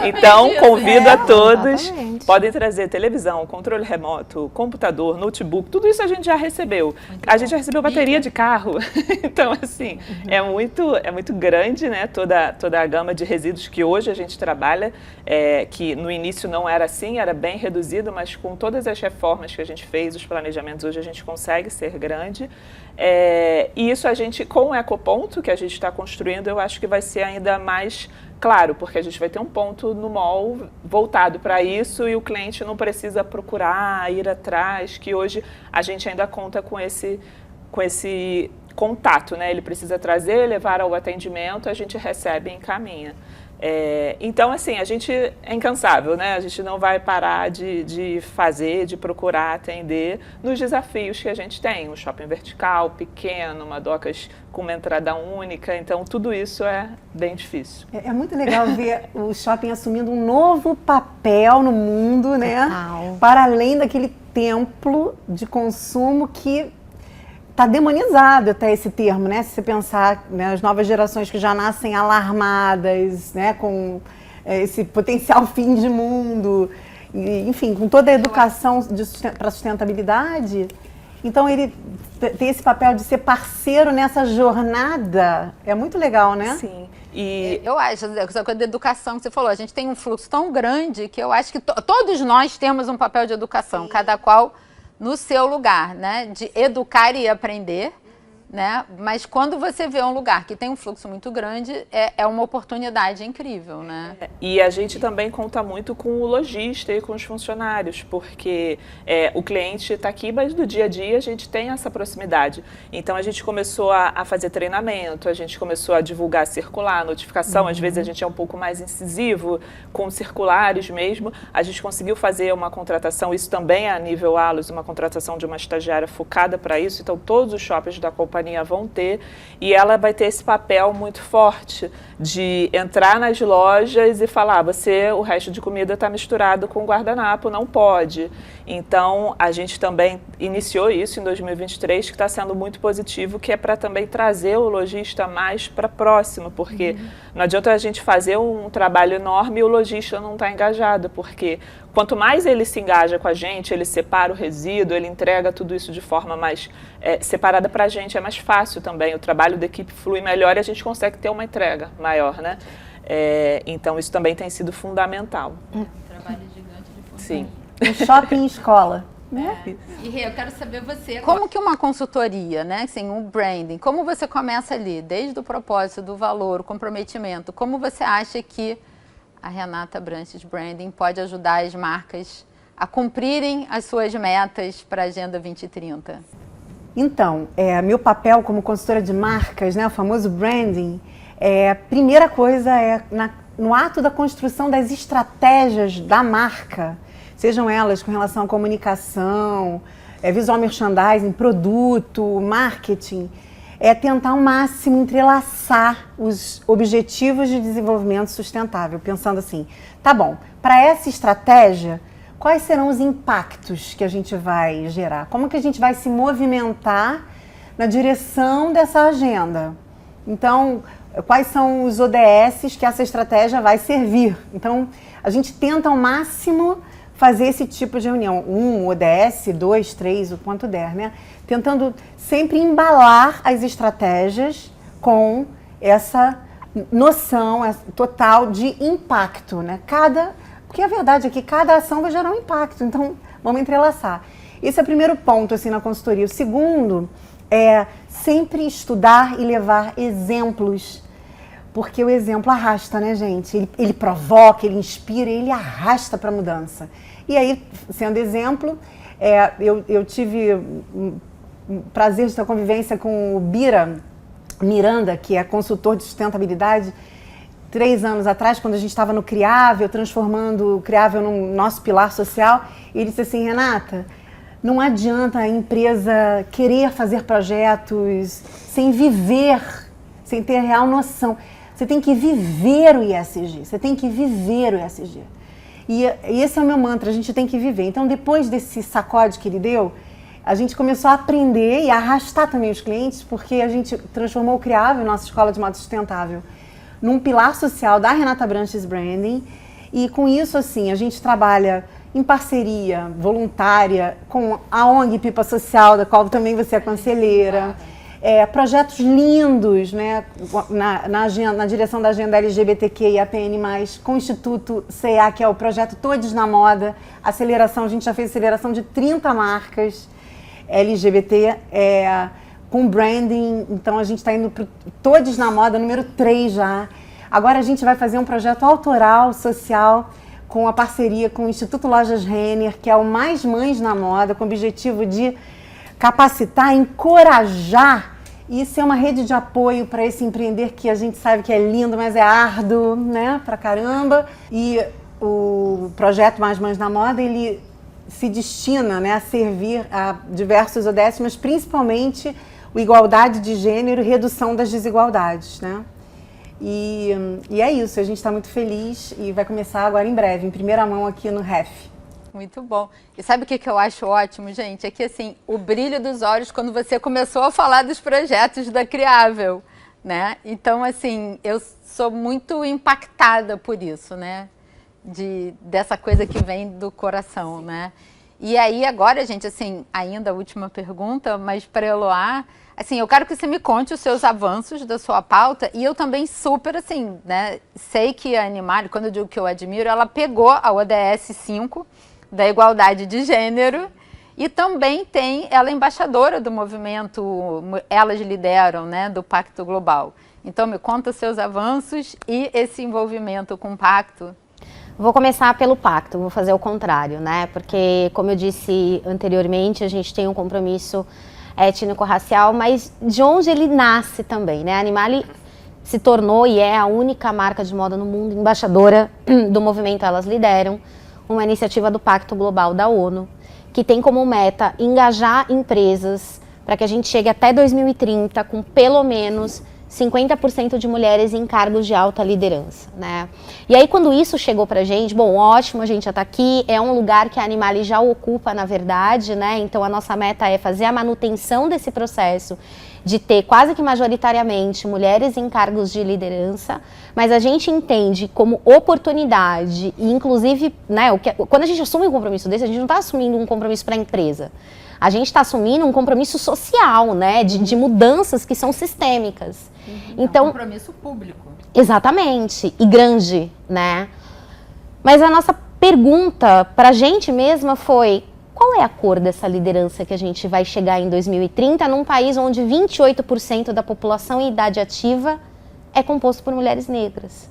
Então, convido a todos. Exatamente. Podem trazer televisão, controle remoto, computador, notebook, tudo isso a gente já recebeu. A gente já recebeu bateria de carro. Então, assim, é muito grande, né, toda a gama de resíduos que hoje a gente trabalha, que no início não era assim, era bem reduzido, mas com todas as reformas que a gente fez, os planejamentos, hoje a gente consegue ser grande. E isso a gente, com o ecoponto que a gente está construindo, eu acho que vai ser ainda mais claro, porque a gente vai ter um ponto no mall voltado para isso e o cliente não precisa procurar, ir atrás, que hoje a gente ainda conta com esse contato, né? Ele precisa trazer, levar ao atendimento, a gente recebe e encaminha. Então, assim, a gente é incansável, né? A gente não vai parar de fazer, de procurar atender nos desafios que a gente tem. Um shopping vertical, pequeno, uma docas com uma entrada única. Então, tudo isso é bem difícil. É muito legal ver o shopping assumindo um novo papel no mundo, né? Total. Para além daquele templo de consumo que está demonizado até esse termo, né? Se você pensar, né, as novas gerações que já nascem alarmadas, né, com esse potencial fim de mundo, e, enfim, com toda a educação para sustentabilidade. Então, ele tem esse papel de ser parceiro nessa jornada. É muito legal, né? Sim. E eu acho, essa coisa da educação que você falou, a gente tem um fluxo tão grande que eu acho que todos nós temos um papel de educação, sim, cada qual no seu lugar, né, de educar e aprender, né, mas quando você vê um lugar que tem um fluxo muito grande, é uma oportunidade incrível, né. E a gente também conta muito com o lojista e com os funcionários, porque o cliente está aqui, mas no dia a dia a gente tem essa proximidade. Então a gente começou a fazer treinamento, a gente começou a divulgar circular, notificação, às vezes a gente é um pouco mais incisivo com circulares mesmo. A gente conseguiu fazer uma contratação, isso também é a nível ALUS, uma contratação de uma estagiária focada para isso, então todos os shoppings da companhia vão ter, e ela vai ter esse papel muito forte de entrar nas lojas e falar, o resto de comida está misturado com guardanapo, não pode. Então, a gente também iniciou isso em 2023, que está sendo muito positivo, que é para também trazer o lojista mais para próximo, porque não adianta a gente fazer um trabalho enorme e o lojista não está engajado, porque quanto mais ele se engaja com a gente, ele separa o resíduo, ele entrega tudo isso de forma mais separada para a gente, é mais fácil também, o trabalho da equipe flui melhor e a gente consegue ter uma entrega maior, né? Então, isso também tem sido fundamental. Trabalho gigante de forma. Sim. Um shopping escola. E Rê, eu quero saber você, como que uma consultoria, né, assim, um branding, como você começa ali, desde o propósito, do valor, o comprometimento, como você acha que a Renata Branches Branding pode ajudar as marcas a cumprirem as suas metas para a Agenda 2030? Então, meu papel como consultora de marcas, né, o famoso branding, primeira coisa no ato da construção das estratégias da marca, sejam elas com relação à comunicação, visual merchandising, produto, marketing, tentar ao máximo entrelaçar os objetivos de desenvolvimento sustentável, pensando assim, tá bom, para essa estratégia, quais serão os impactos que a gente vai gerar? Como que a gente vai se movimentar na direção dessa agenda? Então, quais são os ODS que essa estratégia vai servir? Então, a gente tenta ao máximo fazer esse tipo de reunião, 1 ODS, 2, 3, o quanto der, né? Tentando sempre embalar as estratégias com essa noção total de impacto, né? Porque a verdade é que cada ação vai gerar um impacto, então vamos entrelaçar. Esse é o primeiro ponto assim, na consultoria. O segundo é sempre estudar e levar exemplos, porque o exemplo arrasta, né, gente? Ele provoca, ele inspira, ele arrasta para a mudança. E aí, sendo exemplo, eu tive o prazer de ter convivência com o Bira Miranda, que é consultor de sustentabilidade, 3 anos atrás, quando a gente estava no Criável, transformando o Criável no nosso pilar social. Ele disse assim: Renata, não adianta a empresa querer fazer projetos sem viver, sem ter real noção. Você tem que viver o ESG, você tem que viver o ESG. E esse é o meu mantra, a gente tem que viver. Então, depois desse sacode que ele deu, a gente começou a aprender e a arrastar também os clientes, porque a gente transformou o Criável, nossa escola de moda sustentável, num pilar social da Renata Branches Branding. E com isso, assim, a gente trabalha em parceria voluntária com a ONG Pipa Social, da qual também você é conselheira. Projetos lindos, né, na direção da agenda LGBTQ e APN+, com o Instituto CA, que é o projeto Todos na Moda. Aceleração, a gente já fez aceleração de 30 marcas LGBT com branding. Então a gente está indo para Todos na Moda, número 3 já. Agora a gente vai fazer um projeto autoral, social, com a parceria com o Instituto Lojas Renner, que é o Mais Mães na Moda, com o objetivo de capacitar, encorajar e ser uma rede de apoio para esse empreender que a gente sabe que é lindo, mas é árduo, né, pra caramba. E o projeto Mais Mães na Moda, ele se destina, né, a servir a diversos ODS, mas principalmente o igualdade de gênero e redução das desigualdades, né? E é isso, a gente está muito feliz e vai começar agora em breve, em primeira mão aqui no REF. Muito bom. E sabe o que eu acho ótimo, gente? É que assim, o brilho dos olhos quando você começou a falar dos projetos da Criável, né? Então, assim, eu sou muito impactada por isso, né? Dessa coisa que vem do coração, né? E aí agora, gente, assim, ainda a última pergunta, mas para Eloá, assim, eu quero que você me conte os seus avanços da sua pauta e eu também super, assim, né? Sei que a Animale, quando eu digo que eu admiro, ela pegou a ODS 5, da igualdade de gênero, e também ela é embaixadora do movimento Elas Lideram, né, do Pacto Global. Então me conta os seus avanços e esse envolvimento com o Pacto. Vou começar pelo Pacto, vou fazer o contrário, né, porque como eu disse anteriormente, a gente tem um compromisso étnico-racial, mas de onde ele nasce também, né? A Animale se tornou e é a única marca de moda no mundo embaixadora do movimento Elas Lideram, uma iniciativa do Pacto Global da ONU, que tem como meta engajar empresas para que a gente chegue até 2030 com pelo menos 50% de mulheres em cargos de alta liderança, né? E aí quando isso chegou pra gente, bom, ótimo, a gente já tá aqui, é um lugar que a Animale já ocupa, na verdade, né? Então a nossa meta é fazer a manutenção desse processo de ter quase que majoritariamente mulheres em cargos de liderança, mas a gente entende como oportunidade e inclusive, né, quando a gente assume um compromisso desse, a gente não está assumindo um compromisso para a empresa, a gente está assumindo um compromisso social, né, de mudanças que são sistêmicas. Então, é um compromisso público. Exatamente, e grande, né? Mas a nossa pergunta para a gente mesma foi: qual é a cor dessa liderança que a gente vai chegar em 2030 num país onde 28% da população em idade ativa é composto por mulheres negras?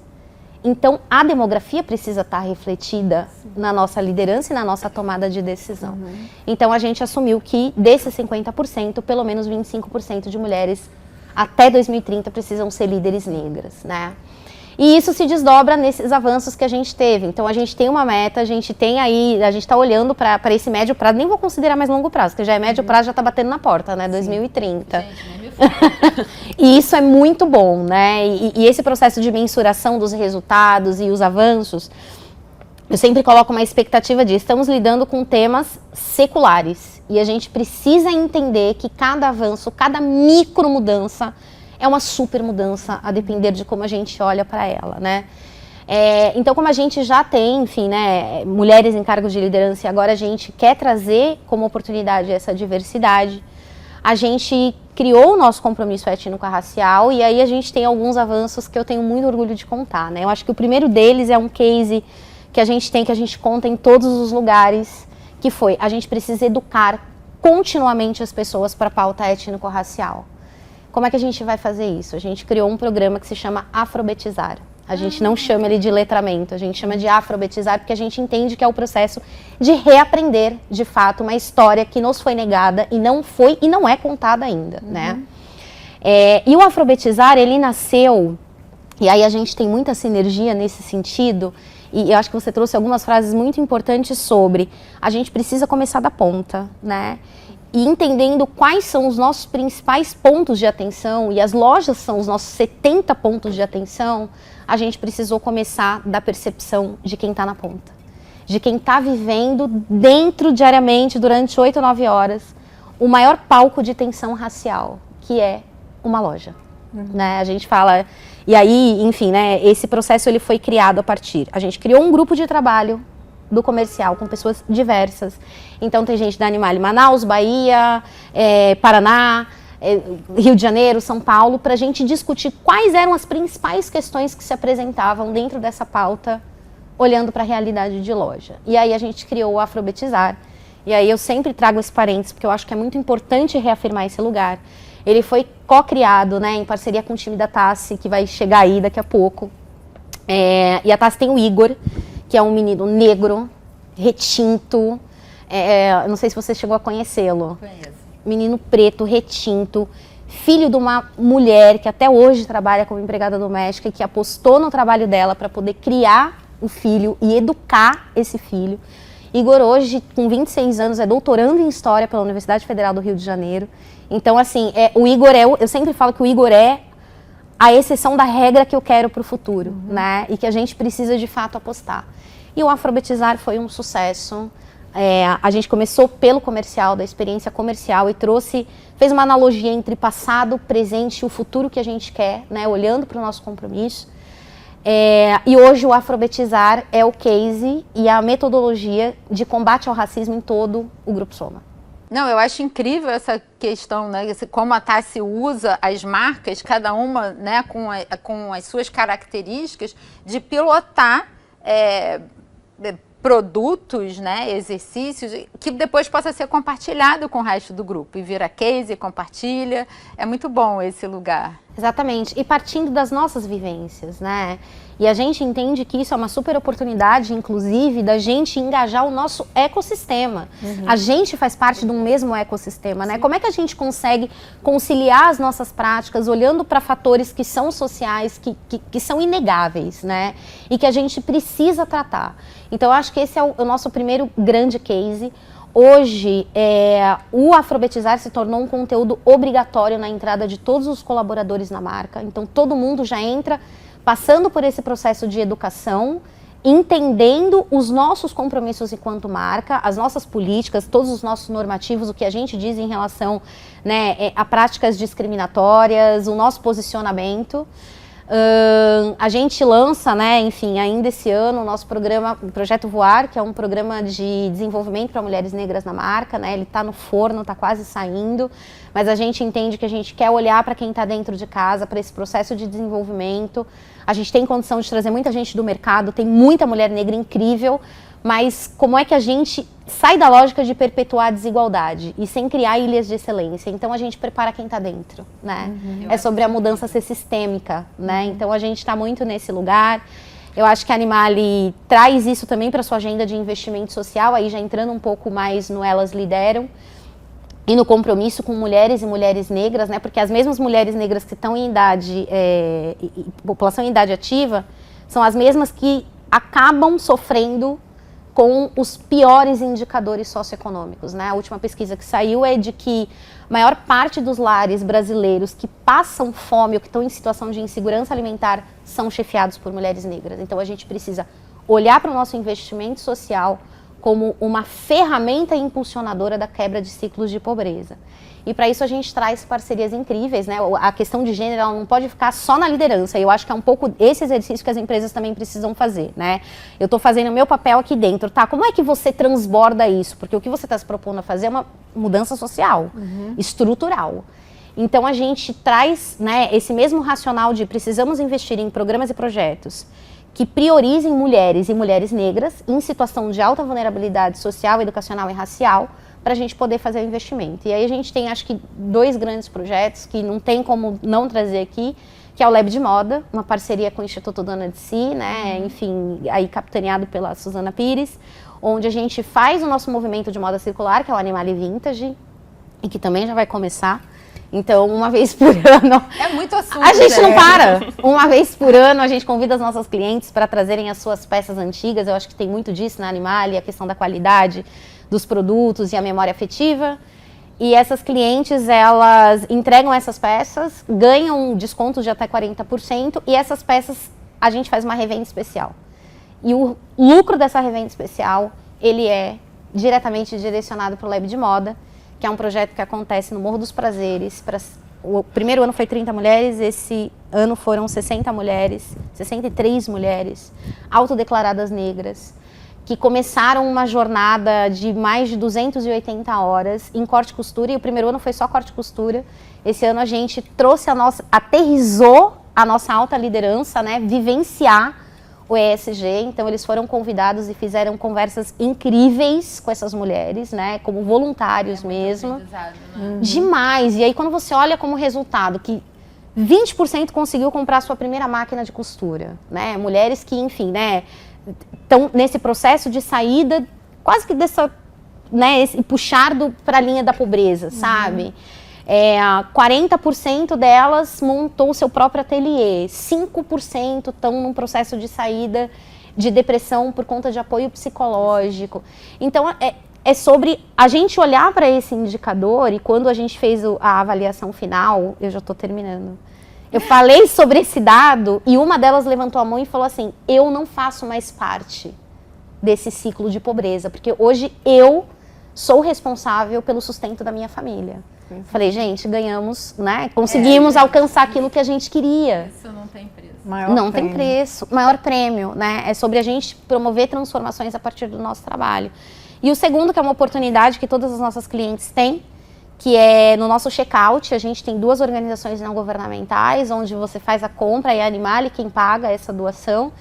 Então, a demografia precisa estar refletida na nossa liderança e na nossa tomada de decisão. Então, a gente assumiu que desses 50%, pelo menos 25% de mulheres até 2030 precisam ser líderes negras, né? E isso se desdobra nesses avanços que a gente teve. Então, a gente tem uma meta, a gente está olhando para esse médio prazo, nem vou considerar mais longo prazo, porque já é médio prazo, já está batendo na porta, né? 2030. Gente, nem me fala. E isso é muito bom, né? E esse processo de mensuração dos resultados e os avanços, eu sempre coloco uma expectativa de estamos lidando com temas seculares. E a gente precisa entender que cada avanço, cada micro mudança é uma super mudança, a depender de como a gente olha para ela, né? Então, como a gente já tem, enfim, né, mulheres em cargos de liderança e agora a gente quer trazer como oportunidade essa diversidade, a gente criou o nosso compromisso étnico-racial e aí a gente tem alguns avanços que eu tenho muito orgulho de contar, né? Eu acho que o primeiro deles é um case que a gente conta em todos os lugares, que foi, a gente precisa educar continuamente as pessoas para a pauta étnico-racial. Como é que a gente vai fazer isso? A gente criou um programa que se chama Afrobetizar. A gente não chama ele de letramento, a gente chama de afrobetizar porque a gente entende que é o processo de reaprender, de fato, uma história que nos foi negada e não foi e não é contada ainda, né? E o afrobetizar, ele nasceu, e aí a gente tem muita sinergia nesse sentido, e eu acho que você trouxe algumas frases muito importantes sobre a gente precisa começar da ponta, né? E entendendo quais são os nossos principais pontos de atenção, e as lojas são os nossos 70 pontos de atenção, a gente precisou começar da percepção de quem está na ponta. De quem está vivendo dentro, diariamente, durante 8 ou 9 horas, o maior palco de tensão racial, que é uma loja. Né? A gente fala... E aí, enfim, né, esse processo ele foi criado a partir... A gente criou um grupo de trabalho do comercial, com pessoas diversas. Então tem gente da Animale Manaus, Bahia, Paraná, Rio de Janeiro, São Paulo, para a gente discutir quais eram as principais questões que se apresentavam dentro dessa pauta, olhando para a realidade de loja. E aí a gente criou o Afrobetizar. E aí eu sempre trago esse parênteses, porque eu acho que é muito importante reafirmar esse lugar. Ele foi co-criado, né, em parceria com o time da Tassi, que vai chegar aí daqui a pouco. E a Tassi tem o Igor, que é um menino negro, retinto, não sei se você chegou a conhecê-lo. Conheço. Menino preto, retinto, filho de uma mulher que até hoje trabalha como empregada doméstica e que apostou no trabalho dela para poder criar o filho e educar esse filho. Igor hoje, com 26 anos, é doutorando em História pela Universidade Federal do Rio de Janeiro. Então, assim, o Igor eu sempre falo que o Igor é a exceção da regra que eu quero para o futuro, né? E que a gente precisa, de fato, apostar. E o Afrobetizar foi um sucesso. A gente começou pelo comercial, da experiência comercial, e fez uma analogia entre passado, presente e o futuro que a gente quer, né? Olhando para o nosso compromisso. E hoje o Afrobetizar é o case e a metodologia de combate ao racismo em todo o Grupo Soma. Não, eu acho incrível essa questão, né? Como a Tassi usa as marcas, cada uma, né, com as suas características, de pilotar produtos, né, exercícios, que depois possa ser compartilhado com o resto do grupo. E vira case, compartilha. É muito bom esse lugar. Exatamente. E partindo das nossas vivências, né? E a gente entende que isso é uma super oportunidade, inclusive, da gente engajar o nosso ecossistema. A gente faz parte de um mesmo ecossistema, né? Como é que a gente consegue conciliar as nossas práticas olhando para fatores que são sociais, que são inegáveis, né? E que a gente precisa tratar. Então, eu acho que esse é o nosso primeiro grande case. Hoje, o Afrobetizar se tornou um conteúdo obrigatório na entrada de todos os colaboradores na marca. Então, todo mundo já entra passando por esse processo de educação, entendendo os nossos compromissos enquanto marca, as nossas políticas, todos os nossos normativos, o que a gente diz em relação, né, a práticas discriminatórias, o nosso posicionamento. A gente lança, né, enfim, ainda esse ano, o nosso programa, o Projeto Voar, que é um programa de desenvolvimento para mulheres negras na marca, né, ele está no forno, está quase saindo, mas a gente entende que a gente quer olhar para quem está dentro de casa, para esse processo de desenvolvimento. A gente tem condição de trazer muita gente do mercado, tem muita mulher negra incrível, mas como é que a gente sai da lógica de perpetuar a desigualdade e sem criar ilhas de excelência? Então a gente prepara quem está dentro, né? É sobre a mudança ser sistêmica, né? Então a gente está muito nesse lugar. Eu acho que a Animale traz isso também para sua agenda de investimento social, aí já entrando um pouco mais no Elas Lideram e no compromisso com mulheres e mulheres negras, né? Porque as mesmas mulheres negras que estão em idade, população em idade ativa, são as mesmas que acabam sofrendo com os piores indicadores socioeconômicos, né? A última pesquisa que saiu é de que a maior parte dos lares brasileiros que passam fome ou que estão em situação de insegurança alimentar são chefiados por mulheres negras. Então a gente precisa olhar para o nosso investimento social como uma ferramenta impulsionadora da quebra de ciclos de pobreza. E para isso a gente traz parcerias incríveis, né? A questão de gênero ela não pode ficar só na liderança. Eu acho que é um pouco esse exercício que as empresas também precisam fazer, né? Eu estou fazendo o meu papel aqui dentro, tá? Como é que você transborda isso? Porque o que você está se propondo a fazer é uma mudança social, estrutural. Então a gente traz, né, esse mesmo racional de precisamos investir em programas e projetos que priorizem mulheres e mulheres negras em situação de alta vulnerabilidade social, educacional e racial, para a gente poder fazer o investimento. E aí a gente tem, acho que, 2 grandes projetos que não tem como não trazer aqui, que é o Lab de Moda, uma parceria com o Instituto Dona de Si, né, enfim, aí capitaneado pela Suzana Pires, onde a gente faz o nosso movimento de moda circular, que é o Animale Vintage, e que também já vai começar. Então, uma vez por ano... É muito assunto. A gente não para. Uma vez por ano, a gente convida as nossas clientes para trazerem as suas peças antigas. Eu acho que tem muito disso na Animale, a questão da qualidade dos produtos e a memória afetiva. E essas clientes, elas entregam essas peças, ganham descontos de até 40%, e essas peças a gente faz uma revenda especial. E o lucro dessa revenda especial, ele é diretamente direcionado para o Lab de Moda, que é um projeto que acontece no Morro dos Prazeres. O primeiro ano foi 30 mulheres, esse ano foram 60 mulheres, 63 mulheres autodeclaradas negras, que começaram uma jornada de mais de 280 horas em corte e costura, e o primeiro ano foi só corte e costura. Esse ano a gente aterrizou a nossa alta liderança, né, vivenciar o ESG, então eles foram convidados e fizeram conversas incríveis com essas mulheres, né, como voluntários mesmo. Demais. E aí quando você olha como resultado que 20% conseguiu comprar sua primeira máquina de costura, né, mulheres que, enfim, né, estão nesse processo de saída, quase que dessa, né, esse puxar para a linha da pobreza, sabe? 40% delas montou o seu próprio ateliê, 5% estão num processo de saída de depressão por conta de apoio psicológico. Então, é sobre a gente olhar para esse indicador, e quando a gente fez a avaliação final, eu já estou terminando, eu falei sobre esse dado e uma delas levantou a mão e falou assim, eu não faço mais parte desse ciclo de pobreza, porque hoje eu sou responsável pelo sustento da minha família. Falei, gente, ganhamos, né? Conseguimos alcançar aquilo que a gente queria. Isso não tem preço. Não tem preço. Maior prêmio, né? É sobre a gente promover transformações a partir do nosso trabalho. E o segundo, que é uma oportunidade que todas as nossas clientes têm, que é no nosso checkout, a gente tem 2 organizações não governamentais, onde você faz a compra e a Animale quem paga essa doação.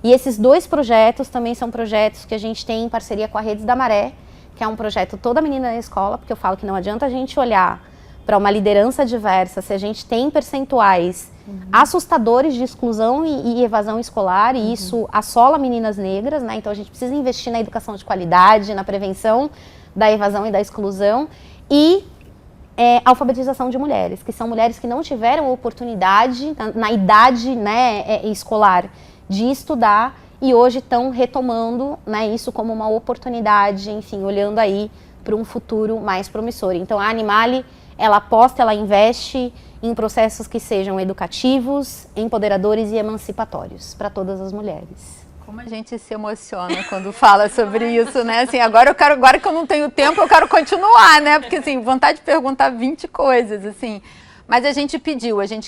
E esses 2 projetos também são projetos que a gente tem em parceria com a Redes da Maré, que é um projeto Toda Menina na Escola, porque eu falo que não adianta a gente olhar para uma liderança diversa se a gente tem percentuais assustadores de exclusão e evasão escolar, e isso assola meninas negras, né? Então a gente precisa investir na educação de qualidade, na prevenção da evasão e da exclusão, e alfabetização de mulheres, que são mulheres que não tiveram oportunidade na idade, né, escolar de estudar, e hoje estão retomando, né, isso como uma oportunidade, enfim, olhando aí para um futuro mais promissor. Então a Animale, ela aposta, ela investe em processos que sejam educativos, empoderadores e emancipatórios para todas as mulheres. Como a gente se emociona quando fala sobre isso, né? Assim, agora que eu não tenho tempo, eu quero continuar, né? Porque, assim, vontade de perguntar 20 coisas, assim. Mas a gente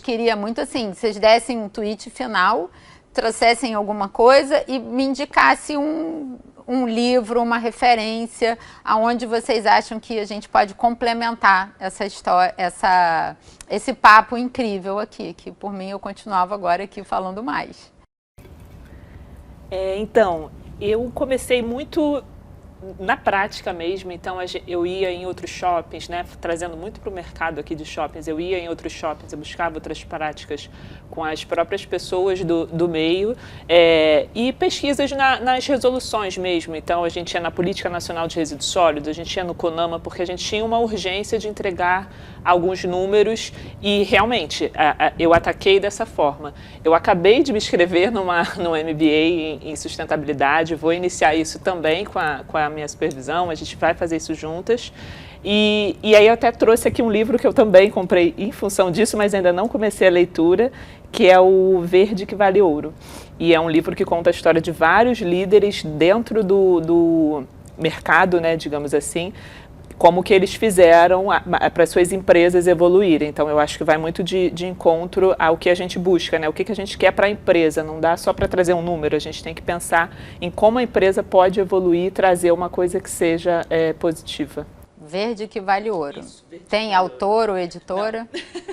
queria muito, assim, vocês dessem um tweet final, trouxessem alguma coisa e me indicasse um livro, uma referência, aonde vocês acham que a gente pode complementar essa história, esse papo incrível aqui, que por mim eu continuava agora aqui falando mais. Então, eu comecei muito na prática mesmo, então eu ia em outros shoppings, né, trazendo muito para o mercado aqui de shoppings, eu ia em outros shoppings, eu buscava outras práticas com as próprias pessoas do meio, e pesquisas nas resoluções mesmo. Então a gente ia na Política Nacional de Resíduos Sólidos, a gente ia no CONAMA, porque a gente tinha uma urgência de entregar alguns números, e realmente eu ataquei dessa forma. Eu acabei de me inscrever no MBA em sustentabilidade, vou iniciar isso também com a minha supervisão, a gente vai fazer isso juntas. E aí eu até trouxe aqui um livro que eu também comprei em função disso, mas ainda não comecei a leitura, que é o Verde que Vale Ouro. E é um livro que conta a história de vários líderes dentro do mercado, né, digamos assim, como que eles fizeram para as suas empresas evoluírem. Então, eu acho que vai muito de encontro ao que a gente busca, né? O que a gente quer para a empresa. Não dá só para trazer um número, a gente tem que pensar em como a empresa pode evoluir e trazer uma coisa que seja positiva. Verde que vale ouro. Tem autor ou editora?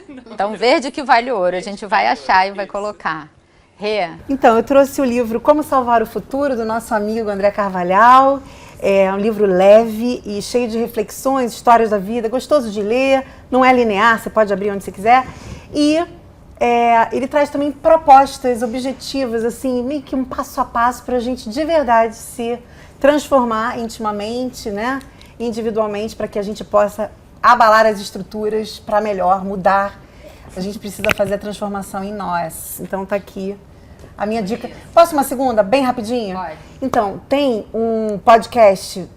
Não. Então, Verde que vale ouro. A gente vai achar e vai colocar. Rê? Então, eu trouxe o livro Como Salvar o Futuro, do nosso amigo André Carvalhal. É um livro leve e cheio de reflexões, histórias da vida, gostoso de ler, não é linear, você pode abrir onde você quiser. E ele traz também propostas objetivas, assim, meio que um passo a passo para a gente de verdade se transformar intimamente, né, individualmente, para que a gente possa abalar as estruturas para melhor, mudar. A gente precisa fazer a transformação em nós. Então tá aqui a minha dica. Posso uma segunda, bem rapidinho? Pode. Então, tem um podcast,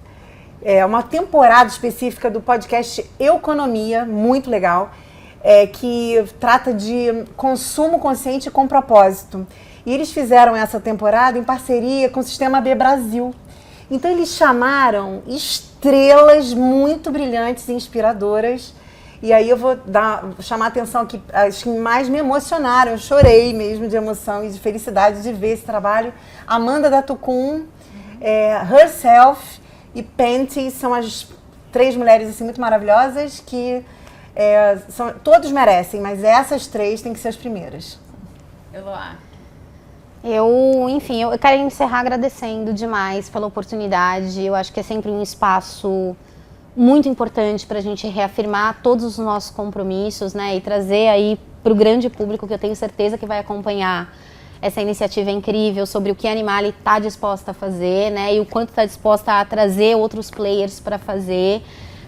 uma temporada específica do podcast Euconomia, muito legal, que trata de consumo consciente com propósito. E eles fizeram essa temporada em parceria com o Sistema B Brasil. Então, eles chamaram estrelas muito brilhantes e inspiradoras. E aí eu vou chamar a atenção que as que mais me emocionaram, eu chorei mesmo de emoção e de felicidade de ver esse trabalho. Amanda da Tucum, Herself e Penty são as 3 mulheres assim, muito maravilhosas que todos merecem, mas essas 3 têm que ser as primeiras. Eloá. Enfim, eu quero encerrar agradecendo demais pela oportunidade. Eu acho que é sempre um espaço muito importante para a gente reafirmar todos os nossos compromissos, né, e trazer aí para o grande público, que eu tenho certeza que vai acompanhar essa iniciativa incrível, sobre o que a Animale está disposta a fazer, né, e o quanto está disposta a trazer outros players para fazer.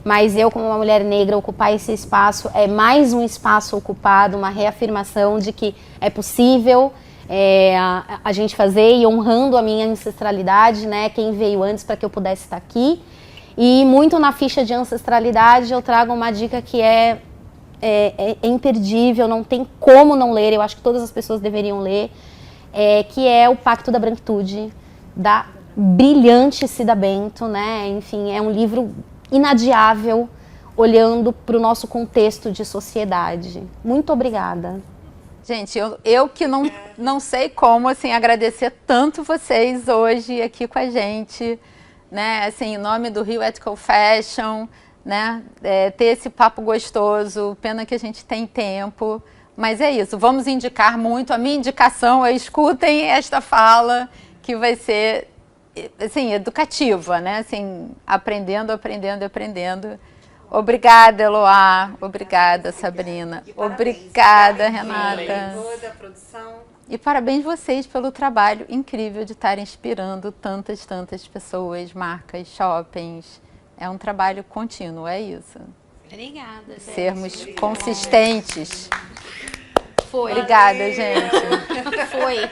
Mas eu, como uma mulher negra, ocupar esse espaço é mais um espaço ocupado, uma reafirmação de que é possível a gente fazer, e honrando a minha ancestralidade, né, quem veio antes para que eu pudesse estar aqui. E muito na ficha de ancestralidade eu trago uma dica que é imperdível, não tem como não ler, eu acho que todas as pessoas deveriam ler, que é o Pacto da Branquitude, da brilhante Cida Bento, né? Enfim, é um livro inadiável, olhando para o nosso contexto de sociedade. Muito obrigada. Gente, eu que não sei como assim, agradecer tanto vocês hoje aqui com a gente, né, assim, em nome do Rio Ethical Fashion, né, ter esse papo gostoso, pena que a gente tem tempo, mas é isso, vamos indicar muito. A minha indicação é: escutem esta fala, que vai ser, assim, educativa, né, assim, aprendendo. Obrigada, Eloá, obrigada, Sabrina, obrigada, Renata. Toda a produção. E parabéns vocês pelo trabalho incrível de estar inspirando tantas pessoas, marcas, shoppings. É um trabalho contínuo, é isso. Obrigada, gente. Sermos consistentes. Foi. Obrigada, gente. Foi.